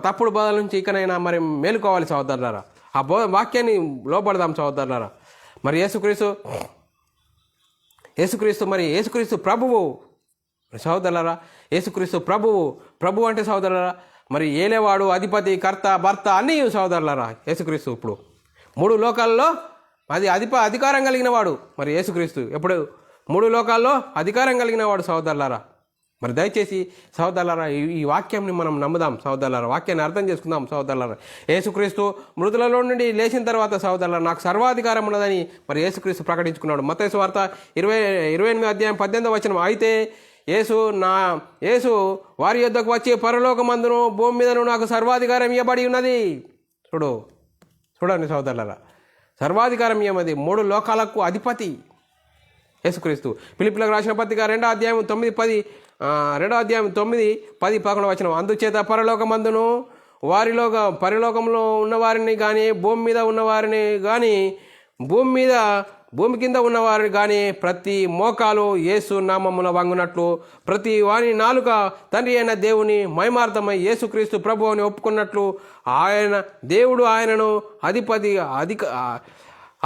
తప్పుడు బోధల నుంచి ఇకనైనా మేలుకోవాలి సోదరులారా. ఆ వాక్యాన్ని లోపడదాం సోదరులారా. యేసుక్రీస్తు ప్రభువు సోదరులారా. యేసుక్రీస్తు ప్రభువు అంటే సోదరులారా ఏలేవాడు, అధిపతి, కర్త, భర్త అన్నీ సోదరులారా. యేసుక్రీస్తు ఇప్పుడు 3 లోకాల్లో అధికారం కలిగిన వాడు. యేసుక్రీస్తు ఎప్పుడు 3 లోకాల్లో అధికారం కలిగిన వాడు సోదరులారా. దయచేసి సోదరులారా ఈ వాక్యాన్ని మనం నమ్ముదాం సోదరులారా. వాక్యాన్ని అర్థం చేసుకుందాం సోదరులారా. యేసుక్రీస్తు మృతులలో నుండి లేచిన తర్వాత సోదరులారా నాకు సర్వాధికారం ఉన్నదని యేసుక్రీస్తు ప్రకటించుకున్నాడు. మత్తయి సువార్త 28:18 అయితే యేసు వారి యొద్దకు వచ్చి పరలోకమందును భూమి మీదను నాకు సర్వాధికారం ఇవ్వబడి ఉన్నది. చూడండి సోదరులారా, సర్వాధికారం ఇవ్వమది 3 లోకాలకు అధిపతి యేసుక్రీస్తు. ఫిలిప్పీయులకు రాసిన పత్రిక 2:9-10 అందుచేత పరలోకమందును పరలోకంలో ఉన్నవారిని కానీ భూమి మీద ఉన్నవారిని కానీ భూమి కింద ఉన్నవారిని కానీ ప్రతి మోకాలు యేసు నామమున వంగునట్లు ప్రతి వాని నాలుక తండ్రి అయిన దేవుని మహిమార్థమై యేసుక్రీస్తు ప్రభు అని ఒప్పుకున్నట్లు దేవుడు ఆయనను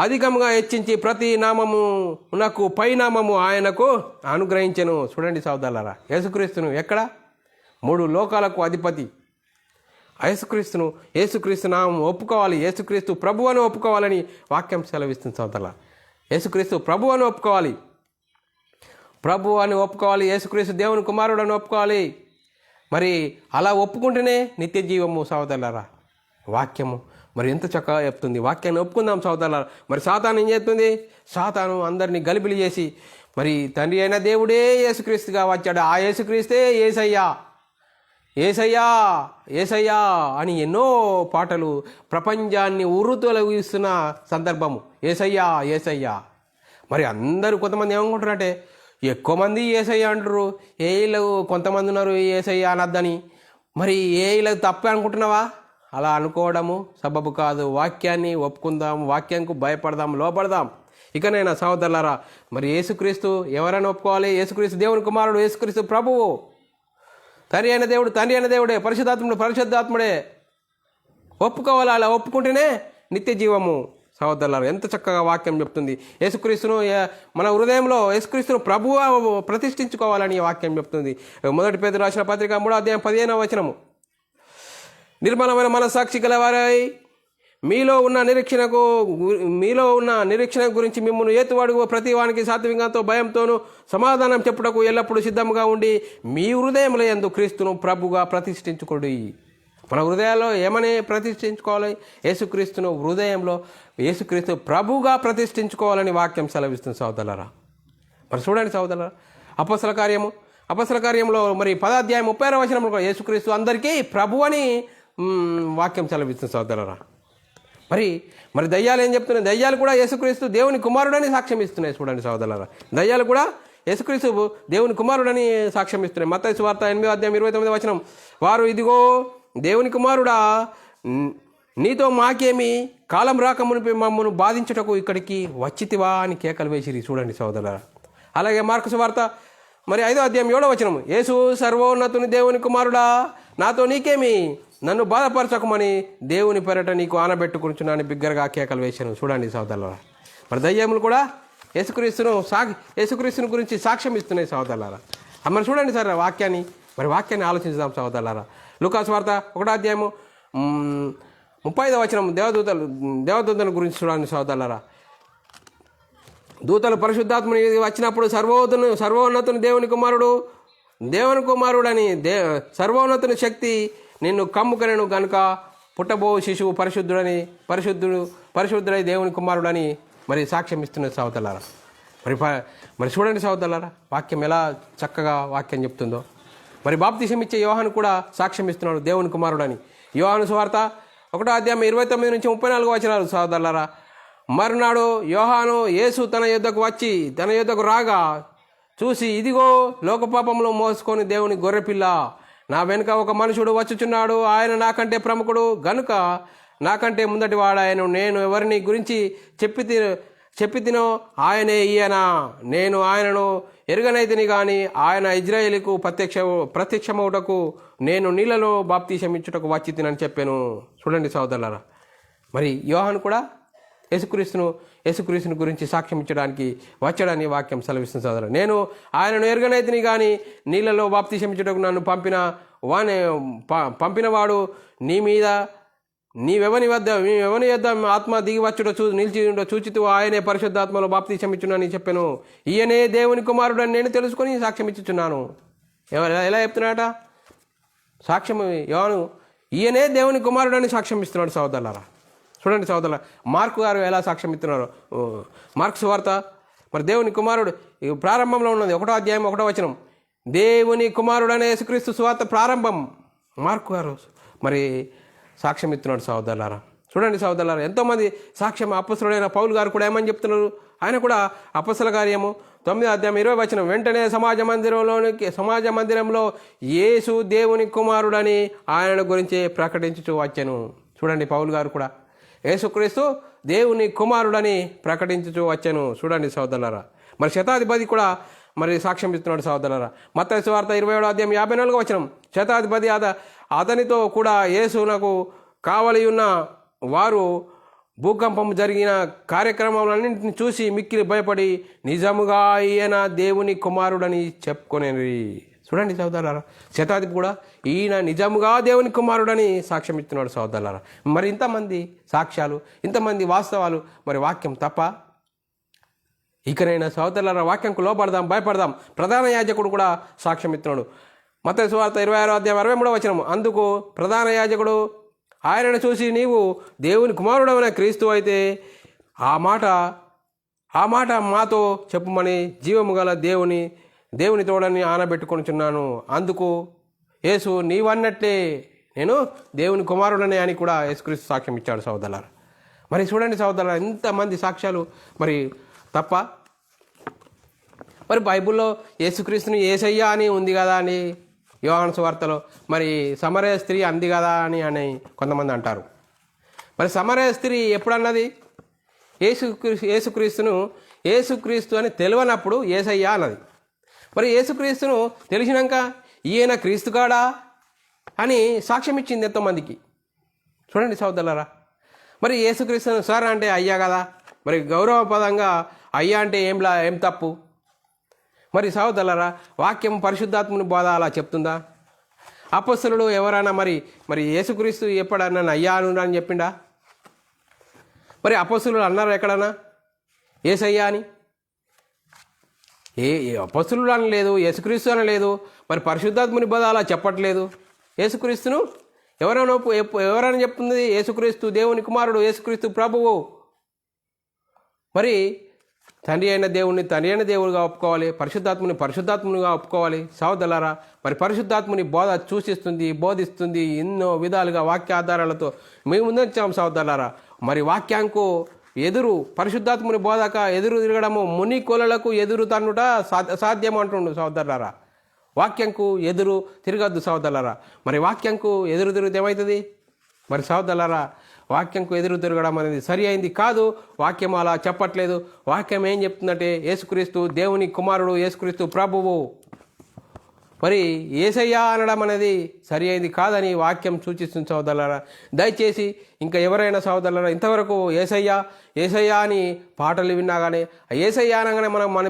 అధికంగా హెచ్చించి ప్రతి నామమునకు పైనామము ఆయనకు అనుగ్రహించెను. చూడండి సోదరులారా, యేసుక్రీస్తును ఎక్కడ 3 లోకాలకు అధిపతి యేసుక్రీస్తు నామం ఒప్పుకోవాలి. యేసుక్రీస్తు ప్రభు అని ఒప్పుకోవాలని వాక్యం సెలవిస్తుంది సోదరులారా. యేసుక్రీస్తు ప్రభు అని ఒప్పుకోవాలి. యేసుక్రీస్తు దేవుని కుమారుడు అని ఒప్పుకోవాలి. మరి అలా ఒప్పుకుంటేనే నిత్య జీవము సహోదరులారా వాక్యము మరి ఎంత చక్కగా చెప్తుంది. వాక్యాన్ని ఒప్పుకుందాం సహోదరులారా. మరి సాతాను ఏం చేస్తుంది? సాతాను అందరినీ గలిబిలి చేసి మరి తండ్రి అయిన దేవుడే యేసుక్రీస్తుగా వచ్చాడు, ఆ యేసుక్రీస్తే యేసయ్యా ఏసయ్యా ఏసయ్యా అని ఎన్నో పాటలు ప్రపంచాన్ని ఉర్రుతొలగిస్తున్న సందర్భము. ఏసయ్యా ఏసయ్యా. మరి అందరూ కొంతమంది ఏమనుకుంటారంటే, ఎక్కువ మంది ఏసయ్యా అంటారు, ఏళ్ళు కొంతమంది ఉన్నారు ఏసయ్యా అనద్దని. మరి ఏళ్ళకి తప్పే అనుకుంటున్నావా? అలా అనుకోవడము సబబు కాదు. వాక్యాన్ని ఒప్పుకుందాం, వాక్యానికి భయపడదాం, లోపడదాం. ఇకనైనా సహోదరులారా, మరి యేసుక్రీస్తు ఎవరైనా ఒప్పుకోవాలి. యేసుక్రీస్తు దేవుని కుమారుడు, యేసుక్రీస్తు ప్రభువు, తండ్రి అయిన దేవుడు తండ్రి అయిన దేవుడే, పరిశుద్ధాత్ముడు పరిశుద్ధాత్ముడే. ఒప్పుకోవాలి. అలా ఒప్పుకుంటేనే నిత్య జీవము. సహోదరులారా, ఎంత చక్కగా వాక్యం చెప్తుంది. యేసుక్రీస్తును మన హృదయంలో యేసుక్రీస్తును ప్రభువుగా ప్రతిష్ఠించుకోవాలని వాక్యం చెప్తుంది. 1 పేతురు రాసిన పత్రిక 3వ అధ్యాయం 15వ వచనము. నిర్మలమైన మనస్సాక్షి గలవారై మీలో ఉన్న నిరీక్షణ గురించి మిమ్మల్ని ఏతువాడుగు ప్రతి వానికి సాత్వికంతో భయంతోనూ సమాధానం చెప్పుటకు ఎల్లప్పుడూ సిద్ధంగా ఉండి మీ హృదయంలో యందు క్రీస్తును ప్రభుగా ప్రతిష్ఠించుకోండి. మన హృదయాల్లో ఏమని ప్రతిష్ఠించుకోవాలి? యేసుక్రీస్తును హృదయంలో యేసుక్రీస్తు ప్రభుగా ప్రతిష్ఠించుకోవాలని వాక్యం సెలవిస్తుంది సహోదరులారా. మరి చూడండి సహోదరులారా, అపొస్తల కార్యంలో మరి 10వ అధ్యాయం 36వ వచనంలో యేసుక్రీస్తు అందరికీ ప్రభు అని వాక్యం సెలవిస్తుంది సహోదరులారా. మరి దయ్యాలు ఏం చెప్తున్నాయి? దయ్యాలు కూడా యేసుక్రీస్తు దేవుని కుమారుడని సాక్ష్యం ఇస్తున్నాయి. చూడండి సహోదరులారా, దయ్యాలు కూడా యేసుక్రీస్తు దేవుని కుమారుడని సాక్ష్యం ఇస్తున్నాయి. మత్తయి సువార్త 8వ అధ్యాయం 29వ వచనం, వారు ఇదిగో దేవుని కుమారుడా, నీతో మాకేమి, కాలం రాకమునిపై మమ్మను బాధించుటకు ఇక్కడికి వచ్చితివా అని కేకలు వేసిరి. చూడండి సహోదరులారా. అలాగే మార్కు సువార్త మరి 5వ అధ్యాయం 7వ వచనం, యేసు సర్వోన్నతుని దేవుని కుమారుడా, నాతో నీకేమి, నన్ను బాధపరచకమని దేవుని పెరట నీకు ఆనబెట్టుకుంటున్నాను బిగ్గరగా కేకలు వేశాను. చూడండి సహోదరులారా. మరి దయ్యములు కూడా యేసుక్రీస్తుని గురించి సాక్ష్యం ఇస్తున్నాయి సహోదరులారా. మరి చూడండి సార్ వాక్యాన్ని ఆలోచించుదాం సహోదరులారా. లూకాసు వార్త 1వ అధ్యాయము 30వ వచనం, దేవదూతల గురించి చూడండి సహోదరులారా. దూతలు పరిశుద్ధాత్మని వచ్చినప్పుడు సర్వోన్నతుని దేవుని కుమారుడని సర్వోన్నతుని శక్తి నిన్ను కమ్ముకనెను గనుక పుట్టబో శిశువు పరిశుద్ధుడై దేవుని కుమారుడని మరి సాక్ష్యం ఇస్తున్నది సహోదరులారా. మరి చూడండి సహోదరులారా, వాక్యం ఎలా చక్కగా వాక్యం చెప్తుందో. మరి బాప్తిసం ఇచ్చే యోహాను కూడా సాక్ష్యం ఇస్తున్నాడు దేవుని కుమారుడని. యోహాను సువార్త 1వ అధ్యాయం 29 నుంచి 34 వచనాలు సహోదరులారా. మరునాడు యోహాను యేసు తన యొద్దకు రాగా చూసి, ఇదిగో లోకపాపంలో మోసుకొని దేవుని గొర్రెపిల్ల, నా వెనుక ఒక మనుషుడు వచ్చుచున్నాడు, ఆయన నాకంటే ప్రముఖుడు గనుక నాకంటే ముందటి వాడాయను. నేను ఎవరిని గురించి చెప్పితినో ఆయనే ఈయన. నేను ఆయనను ఎరుగనైతిని గాని ఆయన ఇజ్రాయేలుకు ప్రత్యక్షమవుటకు నేను నీళ్ళలో బాప్తీసం ఇచ్చుటకు వచ్చి తినని చెప్పాను. చూడండి సహోదరులారా, మరి యోహాను కూడా యేసుక్రీస్తుని గురించి సాక్ష్యం ఇచ్చడానికి వచ్చాడని వాక్యం సెలవిస్తుంది సోదరు. నేను ఆయనను ఎరుగనైతిని కానీ నీళ్ళలో బాప్తీసం ఇచ్చుటకు నన్ను పంపినవాడు నీవెవని వద్ద ఆత్మ దిగి వచ్చుటో నిలిచి చూచితూ ఆయనే పరిశుద్ధాత్మలో బాప్తీసం ఇచ్చునని చెప్పాను. ఈయనే దేవుని కుమారుడని నేను తెలుసుకొని సాక్ష్యం ఇచ్చుచున్నాను. ఎలా చెప్తున్నాడట సాక్ష్యం? యోహాను ఈయనే దేవుని కుమారుడని సాక్ష్యం ఇస్తున్నాడు సహోదరులారా. చూడండి సహోదరుల, మార్కు గారు ఎలా సాక్ష్యం ఇస్తున్నారు. మార్కు సువార్త మరి దేవుని కుమారుడు ప్రారంభంలో ఉన్నది 1వ అధ్యాయం 1వ వచనం, దేవుని కుమారుడనే యేసుక్రీస్తు సువార్త ప్రారంభం. మార్కు గారు మరి సాక్ష్యం ఇస్తున్నాడు సహోదరులారా. చూడండి సహోదరులారా, ఎంతోమంది సాక్ష్యం. అపొస్తలుడైన పౌలు గారు కూడా ఏమని చెప్తున్నారు? ఆయన కూడా అపొస్తల కార్యము 9వ అధ్యాయం 20వ వచనం, వెంటనే సమాజ మందిరంలో యేసు దేవుని కుమారుడని ఆయన గురించి ప్రకటించుచూ వచ్చాను. చూడండి పౌలు గారు కూడా యేసుక్రీస్తు దేవుని కుమారుడని ప్రకటించుచూ వచ్చాను. చూడండి సహోదరులారా. మరి శతాధిపతి కూడా మరి సాక్ష్యం ఇస్తున్నాడు సహోదరులారా. మత్తయి సువార్త 27వ అధ్యాయం 54వ వచనం, శతాధిపతి అతనితో కూడా యేసునకు కావలి ఉన్న వారు భూకంపం జరిగిన కార్యక్రమాలన్నింటిని చూసి మిక్కిలి భయపడి నిజముగా ఈయన దేవుని కుమారుడని చెప్పుకొనేది. చూడండి సహోదరులారా, శతాధిపతి కూడా ఈయన నిజముగా దేవుని కుమారుడని సాక్ష్యం ఇస్తున్నాడు సహోదరులారా. మరి ఇంతమంది సాక్ష్యాలు, ఇంతమంది వాస్తవాలు, మరి వాక్యం తప్ప? ఇకనైనా సహోదరులారా వాక్యంకు లోపడదాం, భయపడదాం. ప్రధాన యాజకుడు కూడా సాక్ష్యం ఇస్తున్నాడు. మత్తయి సువార్త 26వ అధ్యాయం 63వ వచనం, అందుకు ప్రధాన యాజకుడు ఆయనను చూసి, నీవు దేవుని కుమారుడమైన క్రీస్తు అయితే ఆ మాట మాతో చెప్పుమని జీవము గల దేవుని తోడని ఆనబెట్టుకొనిచున్నాను. అందుకు యేసు, నీవన్నట్లే నేను దేవుని కుమారుడనే అని కూడా యేసుక్రీస్తు సాక్ష్యం ఇచ్చాడు సహోదరులారా. మరి చూడండి సహోదరులారా, ఇంతమంది సాక్ష్యాలు మరి తప్ప. మరి బైబిల్లో యేసుక్రీస్తుని యేసయ్యా అని ఉంది కదా అని యోహాను సువార్తలో, మరి సమరయ స్త్రీ అంది కదా అని కొంతమంది అంటారు. మరి సమరయ స్త్రీ ఎప్పుడన్నది? యేసుక్రీస్తు అని తెలియనప్పుడు యేసయ్యా అన్నది. మరి యేసుక్రీస్తును తెలిసినాక ఈయన క్రీస్తు కాడా అని సాక్ష్యం ఇచ్చింది ఎంతోమందికి. చూడండి సహోదరులారా, మరి యేసుక్రీస్తును సార్ అంటే అయ్యా కదా, మరి గౌరవపదంగా అయ్యా అంటే ఏం తప్పు? మరి సహోదరులారా, వాక్యం పరిశుద్ధాత్మని బోధ అలా చెప్తుందా? అపొస్తలుడు ఎవరైనా మరి యేసుక్రీస్తు ఎప్పుడన్నా అయ్యా అని చెప్పిండా? మరి అపొస్తలుడు అన్నారు ఎక్కడన్నా యేసయ్యా అని? అపొస్తలుడు అనలేదు, యేసుక్రీస్తు అనలేదు, మరి పరిశుద్ధాత్మని బోధ అలా చెప్పట్లేదు. యేసుక్రీస్తును ఎవరైనా చెప్తుంది? యేసుక్రీస్తు దేవుని కుమారుడు, యేసుక్రీస్తు ప్రభువు. మరి తండ్రి అయిన దేవుడిగా ఒప్పుకోవాలి, పరిశుద్ధాత్మునిగా ఒప్పుకోవాలి. సహోదరులారా, మరి పరిశుద్ధాత్ముని బోధ బోధిస్తుంది ఎన్నో విధాలుగా వాక్య ఆధారాలతో మేము ముందుంచాం సహోదరులారా. మరి వాక్యాంకు పరిశుద్ధాత్ముని బోధక ఎదురు తిరగడము ముని కొలలకు ఎదురు తన్నుట సాధ్యం అంటుండు సహోదరులారా. వాక్యంకు ఎదురు తిరగద్దు సహోదరులారా. మరి వాక్యంకు ఎదురు తిరిగితే ఏమవుతుంది? మరి సహోదరులారా, వాక్యంకు ఎదురు తిరగడం అనేది సరి అయింది కాదు. వాక్యం అలా చెప్పట్లేదు. వాక్యం ఏం చెప్తుందంటే యేసుక్రీస్తు దేవుని కుమారుడు, యేసుక్రీస్తు ప్రభువు. మరి యేసయ్యా అనడం అనేది సరి అయింది కాదని వాక్యం సూచిస్తుంది సహోదరులారా. దయచేసి ఇంకా ఎవరైనా సహోదరులారా ఇంతవరకు యేసయ్యా అని పాటలు విన్నా కానీ యేసయ్యా అనగానే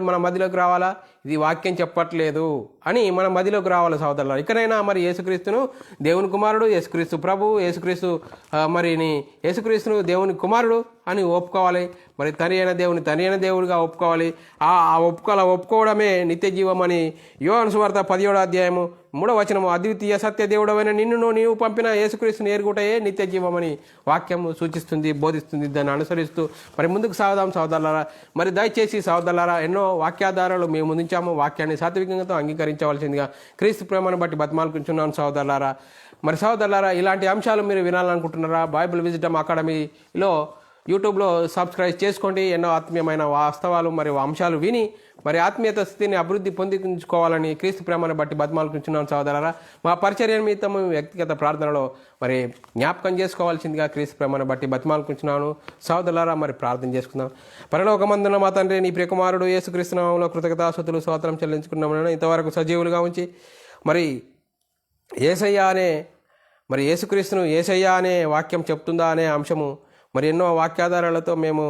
మన మధ్యలోకి రావాలా? ఇది వాక్యం చెప్పట్లేదు అని మన మధ్యలోకి రావాలి సహోదరులారా. ఇకనైనా మరి యేసుక్రీస్తును దేవుని కుమారుడు, యేసుక్రీస్తు ప్రభువు, యేసుక్రీస్తును దేవుని కుమారుడు అని ఒప్పుకోవాలి. మరి తని అయిన దేవుడిగా ఒప్పుకోవాలి. ఒప్పుకోవడమే నిత్య జీవం అని యోహాను సువార్త 17వ అధ్యాయము 3వ వచనము, అద్వితీయ సత్య దేవుడమైన నిన్ను నీవు పంపిన యేసుక్రీస్తుని ఎరుగుటయే నిత్య జీవమని వాక్యము సూచిస్తుంది, బోధిస్తుంది. దాన్ని అనుసరిస్తూ మరి ముందుకు సాగుదాం సహోదరులారా. మరి దయచేసి సహోదరులారా, ఎన్నో వాక్యాధారాలు మేము ముందుంచాము. వాక్యాన్ని సాత్వికంగా అంగీకరించవలసిందిగా క్రీస్తు ప్రేమను బట్టి బతిమాలుకుంటున్నాను సహోదరులారా. మరి సహోదరులారా, ఇలాంటి అంశాలు మీరు వినాలనుకుంటున్నారా? బైబిల్ విజిటమ్ అకాడమీలో యూట్యూబ్లో సబ్స్క్రైబ్ చేసుకోండి. ఎన్నో ఆత్మీయమైన వాస్తవాలు మరి అంశాలు విని మరి ఆత్మీయత స్థితిని అభివృద్ధి పొందించుకోవాలని క్రీస్తు ప్రేమను బట్టి బతిమాలుకుంటున్నాను సహోదరులారా. మా పరిచర్య నిమిత్తము వ్యక్తిగత ప్రార్థనలో మరి జ్ఞాపకం చేసుకోవాల్సిందిగా క్రీస్తు ప్రేమను బట్టి బతిమాలుకుంటున్నాను సహోదరులారా. మరి ప్రార్థన చేసుకుందాం. పరలోకమందున మా తండ్రి, నీ ప్రియకుమారుడు యేసుక్రీస్తు నామములో కృతజ్ఞతాస్తుతులు స్తోత్రం చెల్లించుకున్నామని ఇంతవరకు సజీవులుగా ఉంచి మరి యేసుక్రీస్తును యేసయ్యా అనే వాక్యం చెప్తుందా అనే అంశము మరి ఎన్నో వాక్యాధారాలతో మేము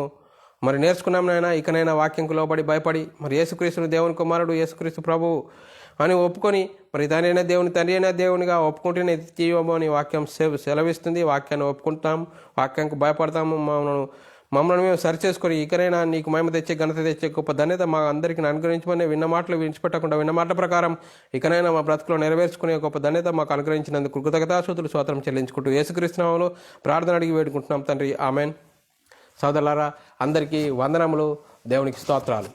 మరి నేర్చుకున్నాం నాయన. ఇకనైనా వాక్యంకు లోబడి భయపడి మరి యేసుక్రీస్తును దేవుని కుమారుడు, యేసుక్రీస్తు ప్రభువు అని ఒప్పుకొని మరి తండ్రి అయిన దేవునిగా ఒప్పుకుంటేనే జీవము అని వాక్యం సెలవిస్తుంది. వాక్యాన్ని ఒప్పుకుంటాం, వాక్యానికి భయపడతాము. మమ్మల్ని మేము సరిచేసుకొని ఇకనైనా నీకు మహిమ తెచ్చే, ఘనత తెచ్చే గొప్ప ధన్యత మా అందరికీ అనుగ్రహించమని విన్న మాటలు విడిచిపెట్టకుండా విన్న మాటల ప్రకారం ఇకనైనా మా బ్రతుకులో నెరవేర్చుకునే గొప్ప ధన్యత మాకు అనుగ్రహించినందుకు కృతజ్ఞతాస్తుతులు స్తోత్రం చెల్లించుకుంటూ యేసుక్రీస్తు నామములో ప్రార్థన అడిగి వేడుకుంటున్నాం తండ్రి, ఆమెన్. సోదరులారా, అందరికీ వందనములు, దేవునికి స్తోత్రాలు.